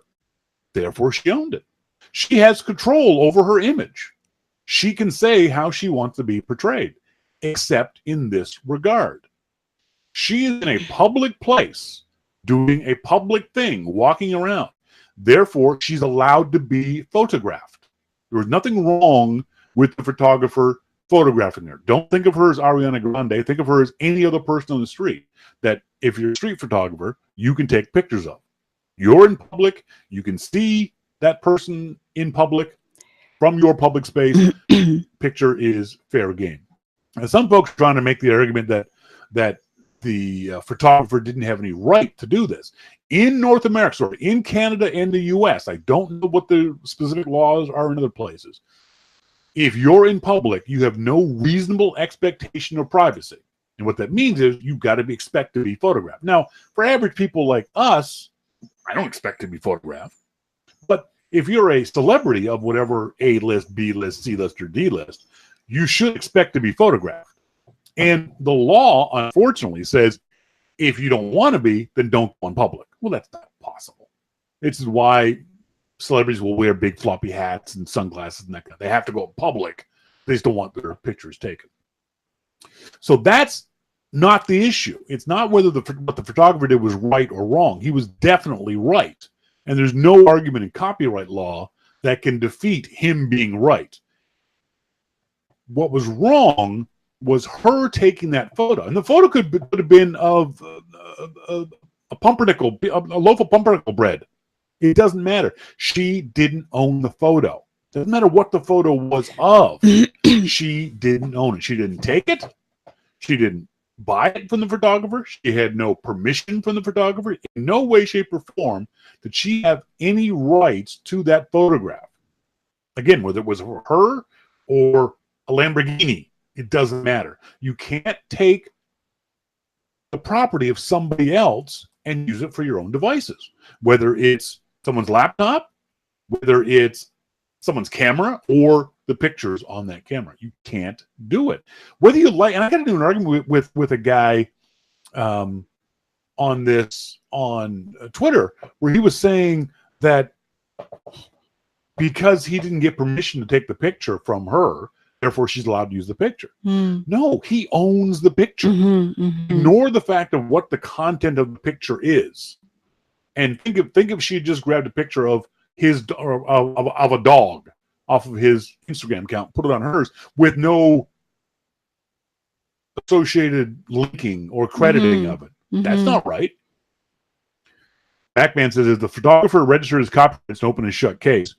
therefore she owned it. She has control over her image. She can say how she wants to be portrayed, except in this regard. She is in a public place, doing a public thing, walking around. Therefore, she's allowed to be photographed. There was nothing wrong with the photographer photographing her. Don't think of her as Ariana Grande. Think of her as any other person on the street that if you're a street photographer, you can take pictures of. You're in public. You can see that person in public from your public space. Picture is fair game. And some folks are trying to make the argument that the photographer didn't have any right to do this. In North America, sorry, in Canada and the U.S., I don't know what the specific laws are in other places. If you're in public, you have no reasonable expectation of privacy. And what that means is you've got to be expected to be photographed. Now, for average people like us, I don't expect to be photographed. But if you're a celebrity of whatever A-list, B-list, C-list, or D-list, you should expect to be photographed. And the law, unfortunately, says if you don't want to be, then don't go in public. Well, that's not possible. This is why celebrities will wear big floppy hats and sunglasses and that kind of. They have to go in public. They just don't want their pictures taken. So that's not the issue. It's not whether what the photographer did was right or wrong. He was definitely right. And there's no argument in copyright law that can defeat him being right. What was wrong was her taking that photo. And the photo could have been of a pumpernickel, a loaf of pumpernickel bread. It doesn't matter. She didn't own the photo. Doesn't matter what the photo was of. She didn't own it. She didn't take it. She didn't buy it from the photographer. She had no permission from the photographer. In no way, shape, or form did she have any rights to that photograph. Again, whether it was her or a Lamborghini, it doesn't matter. You can't take the property of somebody else and use it for your own devices. Whether it's someone's laptop, whether it's someone's camera, or the pictures on that camera. You can't do it. Whether you like, and I got to do an argument with a guy on Twitter where he was saying that because he didn't get permission to take the picture from her, therefore she's allowed to use the picture. No, he owns the picture. Ignore the fact of what the content of the picture is, and think if she had just grabbed a picture of of a dog off of his Instagram account, put it on hers with no associated linking or crediting of it. That's not right. Macman says if the photographer registered his copyright, it's an open and shut case.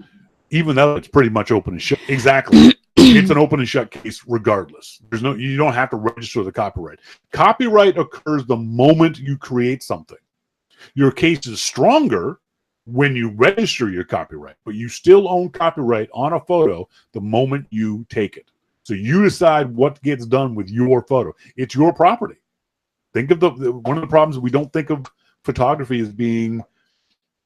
Even though it's pretty much open and shut. Exactly. It's an open and shut case regardless. You don't have to register the copyright. Copyright occurs the moment you create something. Your case is stronger when you register your copyright, but you still own copyright on a photo the moment you take it. So you decide what gets done with your photo. It's your property. Think of one of the problems we don't think of photography as being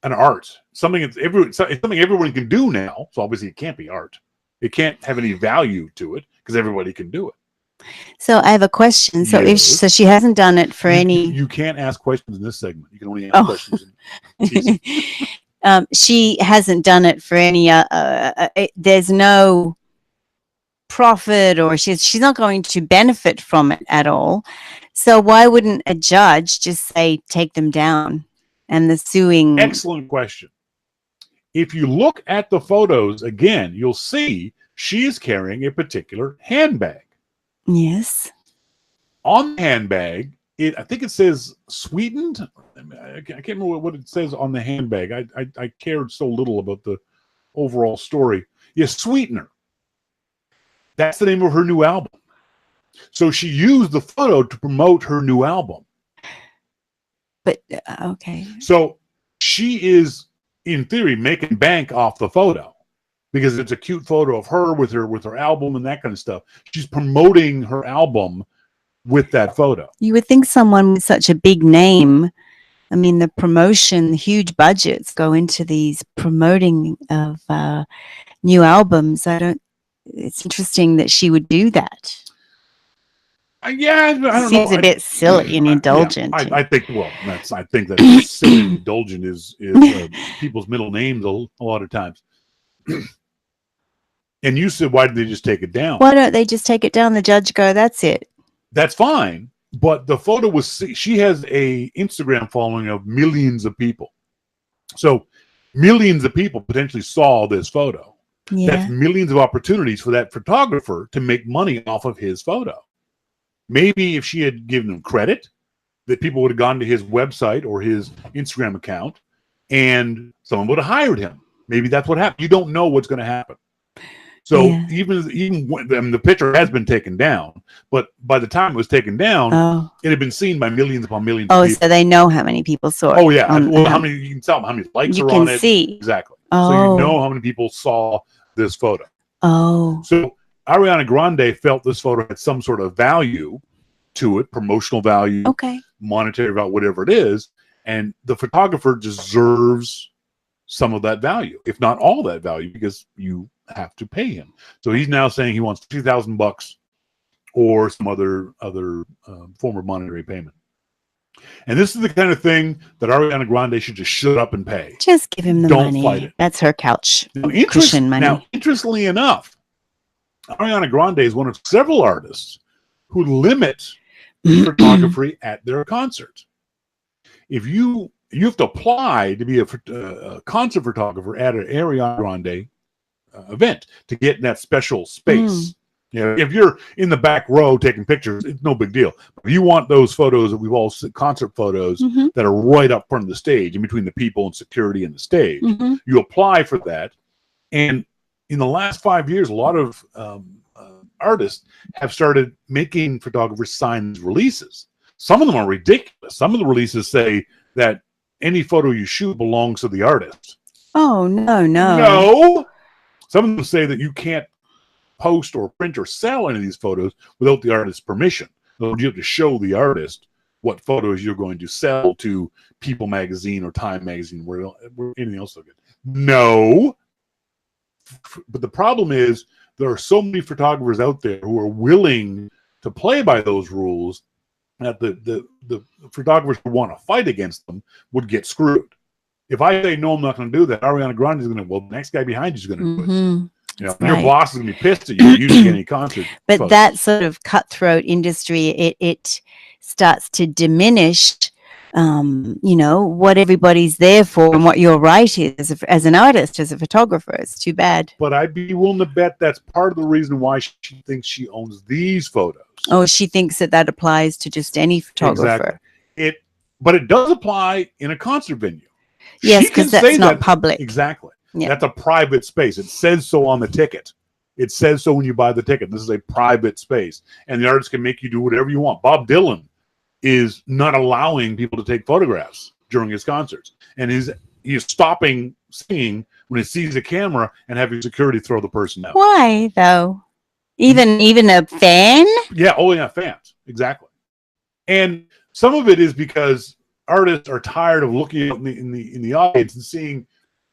an art. It's something everyone can do now. So obviously it can't be art. It can't have any value to it because everybody can do it. So I have a question. So Yes. she hasn't done it for any. You can't ask questions in this segment. You can only ask questions. She hasn't done it for any. There's no profit, or she's not going to benefit from it at all. So why wouldn't a judge just say take them down? And the suing. Excellent question. If you look at the photos again, you'll see she is carrying a particular handbag. Yes. On the handbag, I think it says sweetened. I can't remember what it says on the handbag. I cared so little about the overall story. Yes, sweetener. That's the name of her new album. So she used the photo to promote her new album. But okay. So she is, in theory, making bank off the photo because it's a cute photo of her with her album and that kind of stuff. She's promoting her album with that photo. You would think someone with such a big name, I mean, the promotion, huge budgets go into these promoting of new albums. It's interesting that she would do that. Yeah, I don't know. Seems a bit silly and indulgent. I think that silly and indulgent is people's middle names a lot of times. And you said, why did they just take it down? Why don't they just take it down? The judge go, that's it. That's fine. But the photo she has a Instagram following of millions of people. So millions of people potentially saw this photo. Yeah. That's millions of opportunities for that photographer to make money off of his photo. Maybe if she had given him credit, that people would have gone to his website or his Instagram account and someone would have hired him. Maybe that's what happened. You don't know what's going to happen. So even when the picture has been taken down, but by the time it was taken down, it had been seen by millions upon millions of people. So they know how many people saw it. Oh, yeah. How many, you can tell them how many likes are on it. You can see. Exactly. So you know how many people saw this photo. Oh. So Ariana Grande felt this photo had some sort of value to it, promotional value, monetary value, whatever it is, and the photographer deserves some of that value, if not all that value, because you have to pay him. So he's now saying he wants $2,000 or some other form of monetary payment. And this is the kind of thing that Ariana Grande should just shut up and pay. Just give him the money. Don't fight it. That's her couch cushion money. Now, interestingly enough, Ariana Grande is one of several artists who limit photography at their concerts. If you have to apply to be a concert photographer at an Ariana Grande event to get in that special space. You know, if you're in the back row taking pictures, it's no big deal. But if you want those photos that we've all seen, concert photos that are right up front of the stage, in between the people and security and the stage, you apply for that. And in the last 5 years, a lot of artists have started making photographers sign releases. Some of them are ridiculous. Some of the releases say that any photo you shoot belongs to the artist. Oh, no. No. Some of them say that you can't post or print or sell any of these photos without the artist's permission. So you have to show the artist what photos you're going to sell to People Magazine or Time Magazine, where anything else will get. No. But the problem is there are so many photographers out there who are willing to play by those rules that the photographers who want to fight against them would get screwed. If I say, no, I'm not going to do that, Ariana Grande is going to, well, the next guy behind you is going to do it. You know, your boss is going to be pissed at you. You didn't get any concert. But photos. That sort of cutthroat industry, it starts to diminish you know, what everybody's there for and what your right is as an artist, as a photographer. It's too bad. But I'd be willing to bet that's part of the reason why she thinks she owns these photos. Oh, she thinks that applies to just any photographer. Exactly. But it does apply in a concert venue. Yes, because that's not public. Exactly. Yeah. That's a private space. It says so on the ticket. It says so when you buy the ticket. This is a private space. And the artist can make you do whatever you want. Bob Dylan is not allowing people to take photographs during his concerts. And he's stopping singing when he sees a camera and having security throw the person out. Why, though? Even a fan? Yeah. Oh, yeah. Fans. Exactly. And some of it is because artists are tired of looking out in the audience and seeing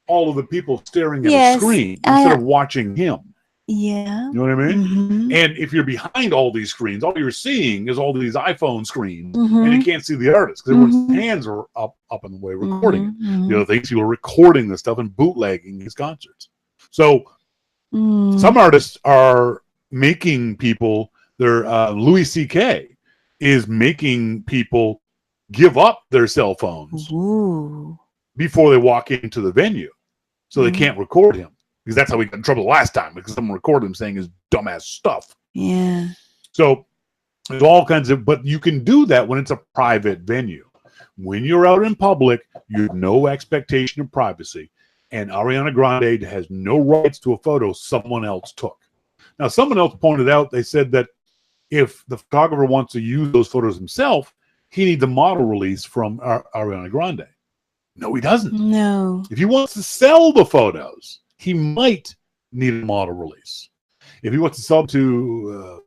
all of the people staring at a screen instead of watching him. Yeah. You know what I mean? Mm-hmm. And if you're behind all these screens, all you're seeing is all these iPhone screens, and you can't see the artist because everyone's hands are up in the way recording it. The other things, people are recording this stuff and bootlegging his concerts. So some artists are making people, Louis C.K. is making people give up their cell phones before they walk into the venue so they can't record him. Because that's how we got in trouble last time, because someone recorded him saying his dumbass stuff. Yeah. So there's all kinds of, but you can do that when it's a private venue. When you're out in public, you have no expectation of privacy. And Ariana Grande has no rights to a photo someone else took. Now, someone else pointed out, they said that if the photographer wants to use those photos himself, he needs a model release from Ariana Grande. No, he doesn't. No. If he wants to sell the photos, he might need a model release. If he wants to sell to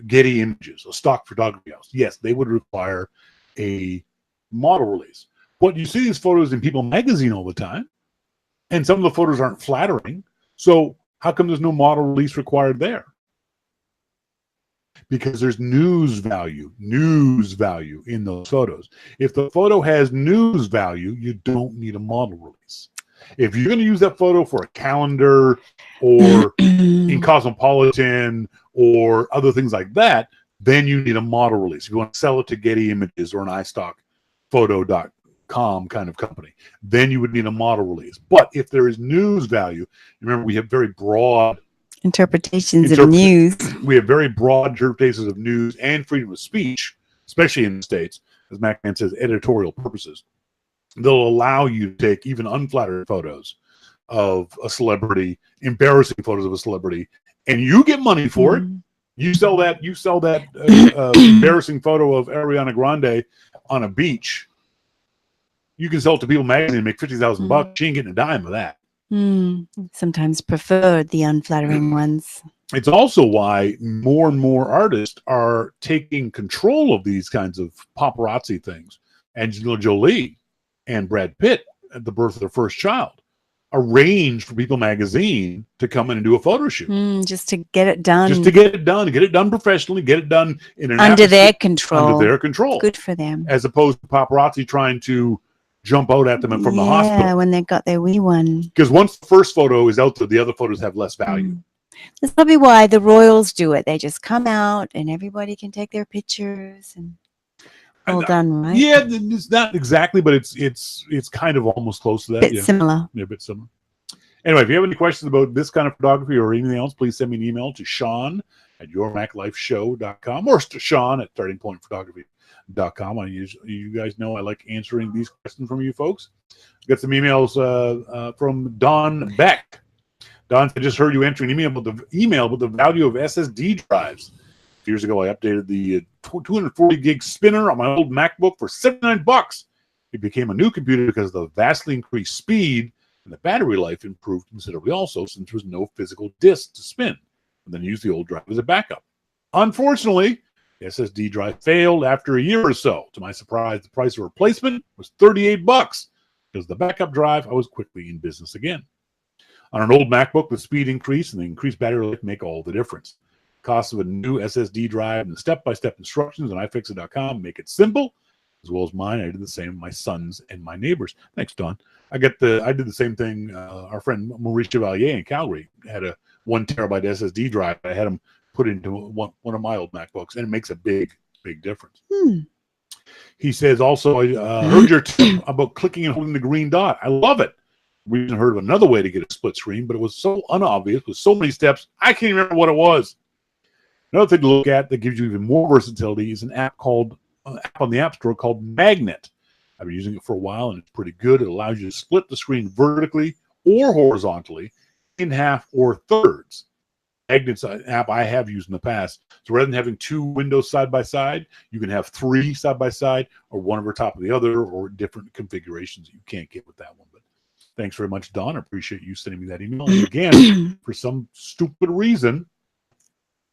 Getty Images, a stock photography house, yes, they would require a model release. But you see these photos in People magazine all the time, and some of the photos aren't flattering. So how come there's no model release required there? Because there's news value in those photos. If the photo has news value, you don't need a model release. If you're going to use that photo for a calendar or in Cosmopolitan or other things like that, then you need a model release. If you want to sell it to Getty Images or an iStockPhoto.com kind of company, then you would need a model release. But if there is news value, remember we have very broad interpretations of news. We have very broad interpretations of news and freedom of speech, especially in the States, as MacMan says, editorial purposes. They'll allow you to take even unflattering photos of a celebrity, embarrassing photos of a celebrity, and you get money for it. You sell that embarrassing photo of Ariana Grande on a beach. You can sell it to People magazine and make $50,000. She ain't getting a dime of that. Sometimes prefer the unflattering ones. It's also why more and more artists are taking control of these kinds of paparazzi things. Angelina Jolie and Brad Pitt, at the birth of their first child, arranged for People magazine to come in and do a photo shoot. Just to get it done. Get it done professionally, get it done in an under their control. Under their control. Good for them. As opposed to paparazzi trying to jump out at them from the hospital. Yeah, when they got their wee one. Because once the first photo is out there, the other photos have less value. That's probably why the royals do it. They just come out and everybody can take their pictures and all done, right? Yeah, it's not exactly, but it's kind of almost close to that. Bit similar. Yeah, a bit similar. Anyway, if you have any questions about this kind of photography or anything else, please send me an email to Shawn at yourmaclifeshow.com or to Shawn at startingpointphotography.com. You guys know I like answering these questions from you folks. Got some emails from Don Beck. Don, I just heard you entering an email about the value of SSD drives. Years ago, I updated the 240 gig spinner on my old MacBook for $79. It became a new computer because of the vastly increased speed, and the battery life improved considerably also, since there was no physical disk to spin, and then use the old drive as a backup. Unfortunately, the SSD drive failed after a year or so. To my surprise, the price of replacement was $38. Because of the backup drive, I was quickly in business again. On an old MacBook, the speed increase and the increased battery life make all the difference. Cost of a new SSD drive and the step-by-step instructions on iFixit.com make it simple, as well as mine. I did the same with my sons and my neighbors. Thanks, Don. I did the same thing. Our friend Maurice Chevalier in Calgary had a 1 terabyte SSD drive. I had him put into one of my old MacBooks, and it makes a big difference. He says also, I heard your tip about clicking and holding the green dot. I love it. We even heard of another way to get a split screen, but it was so unobvious with so many steps, I can't even remember what it was. Another thing to look at that gives you even more versatility is an app called app on the App Store called Magnet. I've been using it for a while, and it's pretty good. It allows you to split the screen vertically or horizontally in half or thirds. Magnet's an app I have used in the past. So rather than having two windows side by side, you can have three side by side, or one over top of the other, or different configurations that you can't get with that one. But thanks very much, Don. I appreciate you sending me that email. And again, for some stupid reason,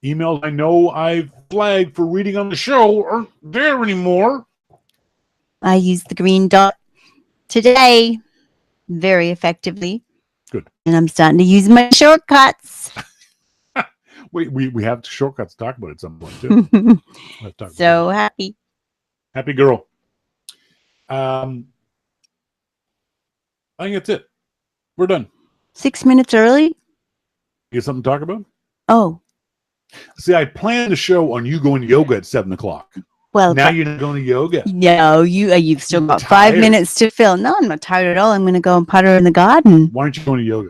emails I know I've flagged for reading on the show aren't there anymore. I used the green dot today very effectively. Good. And I'm starting to use my shortcuts. We have shortcuts to talk about at some point, too. So happy. Happy girl. I think that's it. We're done. 6 minutes early? You got something to talk about? Oh. See, I planned the show on you going to yoga at 7 o'clock. Well, now you're not going to yoga. No, you've still got 5 minutes to fill. No, I'm not tired at all. I'm going to go and putter in the garden. Why aren't you going to yoga?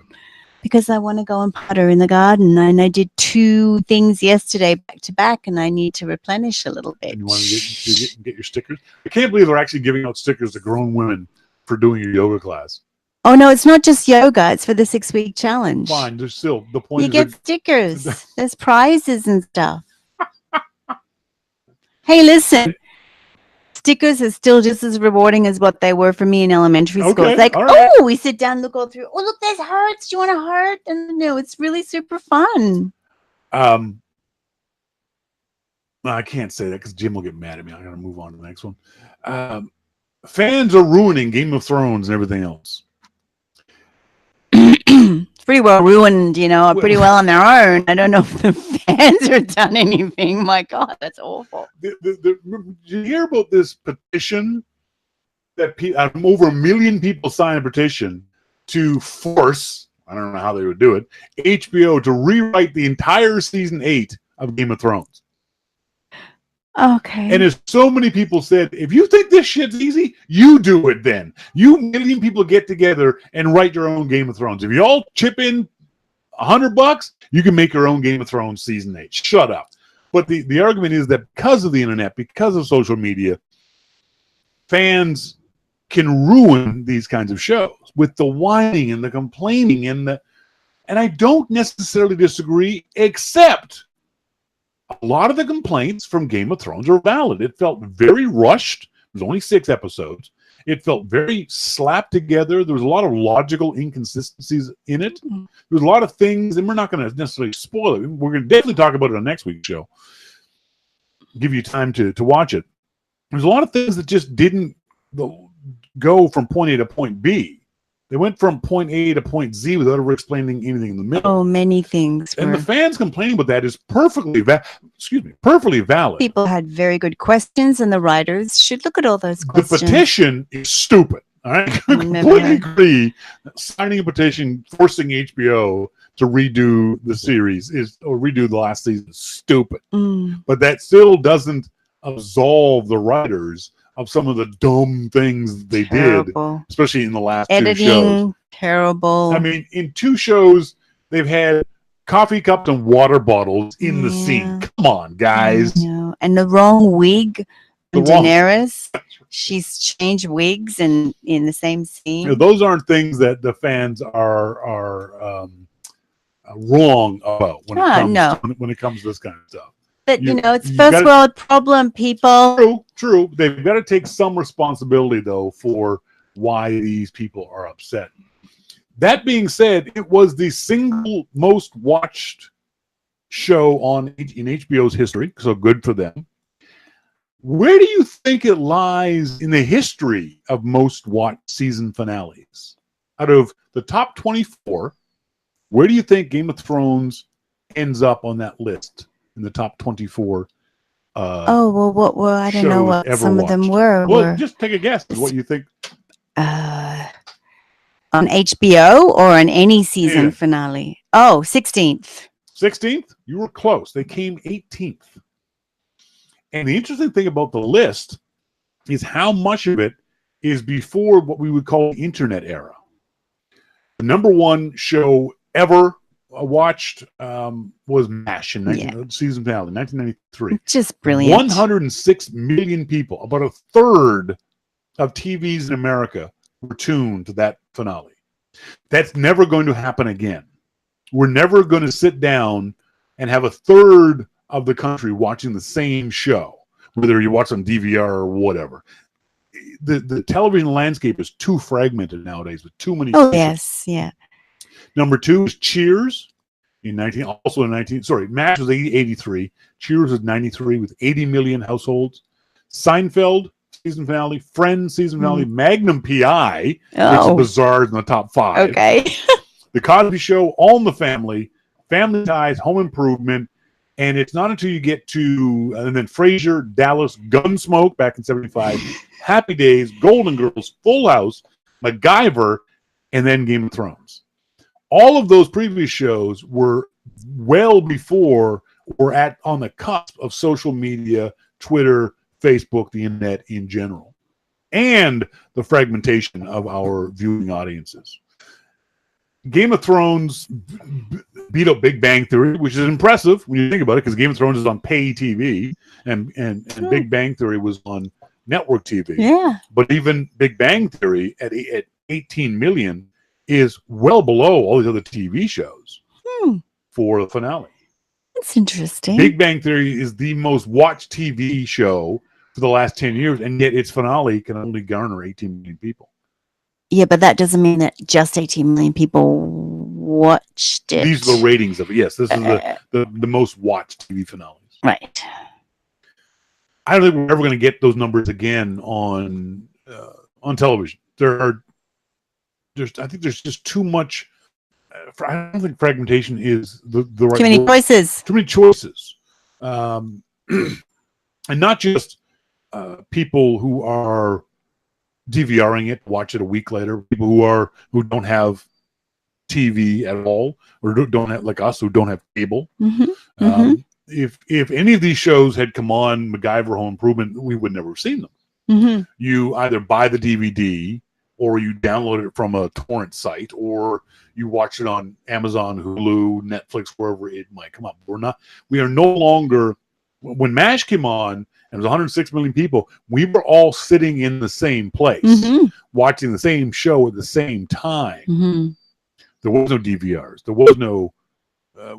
Because I want to go and putter in the garden. And I did 2 things yesterday back to back, and I need to replenish a little bit. And you want to get your stickers? I can't believe they're actually giving out stickers to grown women for doing your yoga class. Oh, no, it's not just yoga. It's for the 6-week challenge. Fine. There's still the point. You get stickers. There's prizes and stuff. Hey, listen. Stickers are still just as rewarding as what they were for me in elementary school. It's like, oh, we sit down, look all through. Oh, look, there's hearts. Do you want a heart? And no, it's really super fun. I can't say that because Jim will get mad at me. I'm going to move on to the next one. Fans are ruining Game of Thrones and everything else. It's pretty well ruined, pretty well on their own. I don't know if the fans have done anything. My God, that's awful. Did you hear about this petition that over 1 million people signed a petition to force, I don't know how they would do it, HBO to rewrite the entire season 8 of Game of Thrones? Okay. And as so many people said, if you think this shit's easy, you do it then. You 1 million people get together and write your own Game of Thrones. If you all chip in $100, you can make your own Game of Thrones season 8. Shut up. But the argument is that because of the internet, because of social media, fans can ruin these kinds of shows with the whining and the complaining and I don't necessarily disagree, except a lot of the complaints from Game of Thrones are valid. It felt very rushed. It was only 6 episodes. It felt very slapped together. There was a lot of logical inconsistencies in it. There was a lot of things, and we're not going to necessarily spoil it. We're going to definitely talk about it on next week's show. Give you time to watch it. There's a lot of things that just didn't go from point A to point B. They went from point A to point Z without ever explaining anything in the middle. Oh, many things. And the fans complaining about that is perfectly valid. People had very good questions, and the writers should look at all those questions. The petition is stupid. All right, I completely agree. Signing a petition forcing HBO to redo the series or redo the last season is stupid. But that still doesn't absolve the writers of some of the dumb things they did, especially in the last 2 shows. Terrible. I mean, in 2 shows, they've had coffee cups and water bottles in the scene. Come on, guys. And the wrong wig. Daenerys, she's changed wigs in the same scene. Those aren't things that the fans are wrong about when it comes to this kind of stuff. But, it's first world problem, people. True. They've got to take some responsibility, though, for why these people are upset. That being said, it was the single most watched show in HBO's history, so good for them. Where do you think it lies in the history of most watched season finales? Out of the top 24, where do you think Game of Thrones ends up on that list? In the top 24. I don't know what some of them were. Well, just take a guess. What you think? On HBO or on any season finale? Oh, 16th. 16th? You were close. They came 18th. And the interesting thing about the list, is how much of it is before what we would call the internet era. The number one show ever watched was MASH in season finale, 1993. Just brilliant. 106 million people, about a third of TVs in America were tuned to that finale. That's never going to happen again. We're never going to sit down and have a third of the country watching the same show, whether you watch on DVR or whatever. The television landscape is too fragmented nowadays with too many. Oh, yes, yeah. Number two is Cheers in 19. Also in 19. Sorry, MASH was 83. Cheers was 93 with 80 million households. Seinfeld season finale, Friends season finale, Magnum PI, which is bizarre in the top 5. Okay. The Cosby Show, All in the Family, Family Ties, Home Improvement, and it's not until you get to and then Frasier, Dallas, Gunsmoke back in 75, Happy Days, Golden Girls, Full House, MacGyver, and then Game of Thrones. All of those previous shows were well before or on the cusp of social media, Twitter, Facebook, the internet in general, and the fragmentation of our viewing audiences. Game of Thrones beat up Big Bang Theory, which is impressive when you think about it, because Game of Thrones is on pay TV, and Big Bang Theory was on network TV. Yeah. But even Big Bang Theory at 18 million is well below all these other TV shows for the finale. That's interesting. Big Bang Theory is the most watched TV show for the last 10 years, and yet its finale can only garner 18 million people. Yeah, but that doesn't mean that just 18 million people watched it. These are the ratings of it. Yes, this is the most watched TV finales. Right. I don't think we're ever going to get those numbers again on television. I think there's just too much. I don't think fragmentation is the right. Too many choices. Too many choices, and not just people who are DVRing it, watch it a week later. People who don't have TV at all, or don't have, like us, who don't have cable. If any of these shows had come on, MacGyver, Home Improvement, we would never have seen them. You either buy the DVD, or you download it from a torrent site, or you watch it on Amazon, Hulu, Netflix, wherever it might come up. We are no longer. When MASH came on, and it was 106 million people, we were all sitting in the same place, watching the same show at the same time. There was no DVRs. There was no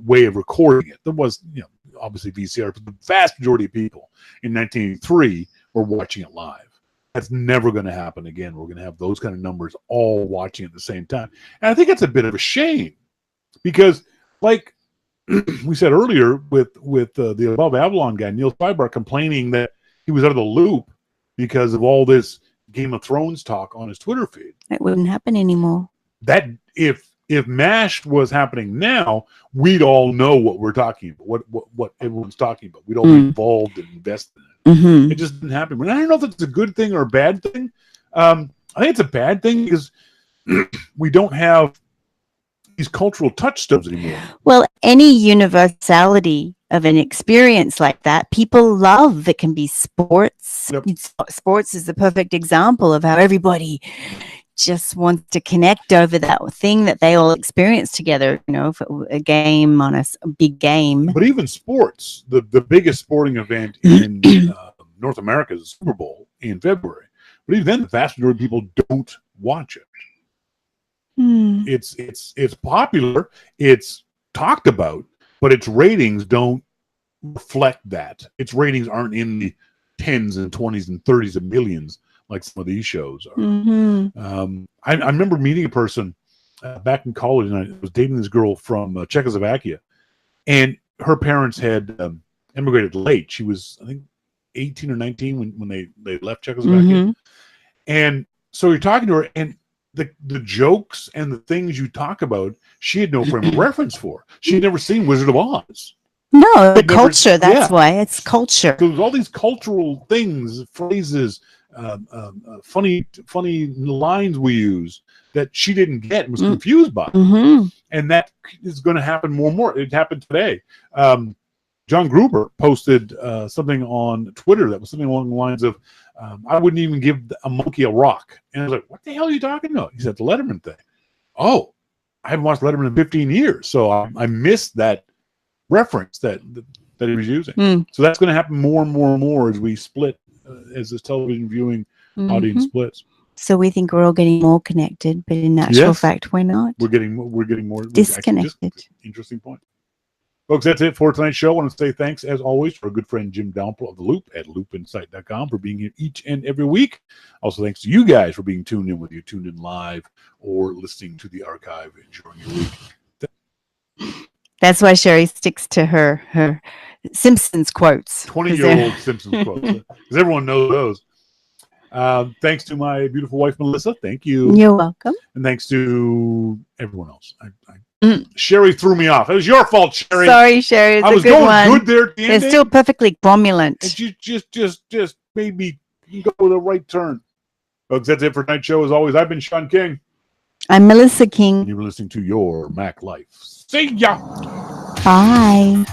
way of recording it. There was, obviously VCR, but the vast majority of people in 1983 were watching it live. That's never going to happen again. We're going to have those kind of numbers all watching at the same time. And I think it's a bit of a shame because, like we said earlier with the Above Avalon guy, Neil Spybar, complaining that he was out of the loop because of all this Game of Thrones talk on his Twitter feed. It wouldn't happen anymore. That if MASH was happening now, we'd all know what we're talking about, what everyone's talking about. We'd all be involved and invested in it. It just didn't happen. And I don't know if it's a good thing or a bad thing. I think it's a bad thing because we don't have these cultural touchstones anymore. Well, any universality of an experience like that, people love. It can be sports. Yep. Sports is the perfect example of how everybody just wants to connect over that thing that they all experience together, for a game on a big game. But even sports, the biggest sporting event in North America is the Super Bowl in February. But even then, the vast majority of people don't watch it. It's popular, it's talked about, but its ratings don't reflect that. Its ratings aren't in the 10s and 20s and 30s of millions like some of these shows are. I remember meeting a person back in college, and I was dating this girl from Czechoslovakia, and her parents had immigrated late. She was, I think, 18 or 19 when they left Czechoslovakia. And so you're talking to her, and the jokes and the things you talk about, she had no frame of reference for. She had never seen Wizard of Oz. No, the culture. That's why it's culture. So there's all these cultural things, phrases, funny lines we use that she didn't get and was confused by. And that is going to happen more and more. It happened today. John Gruber posted something on Twitter that was something along the lines of I wouldn't even give a monkey a rock. And I was like, what the hell are you talking about? He said, the Letterman thing. Oh, I haven't watched Letterman in 15 years. So I missed that reference that he was using. So that's going to happen more and more and more as we split, as this television viewing audience splits. So we think we're all getting more connected, but in actual fact, we're not. We're getting more disconnected. Interesting point. Folks, that's it for tonight's show. I want to say thanks, as always, to our good friend Jim Dalrymple of The Loop at loopinsight.com for being here each and every week. Also, thanks to you guys for being tuned in, whether you're tuned in live or listening to the archive during your week. That's why Sherry sticks to her Simpsons quotes. 20-year-old Simpsons quotes, because everyone knows those. Thanks to my beautiful wife, Melissa. Thank you. You're welcome. And thanks to everyone else. Sherry threw me off. It was your fault, Sherry. Sorry, Sherry. It's I was a good going one. good there at the end. It's still perfectly cromulent. And you just made me go with a right turn. Folks, that's it for tonight's show. As always, I've been Shawn King. I'm Melissa King. And you were listening to Your Mac Life. See ya. Bye.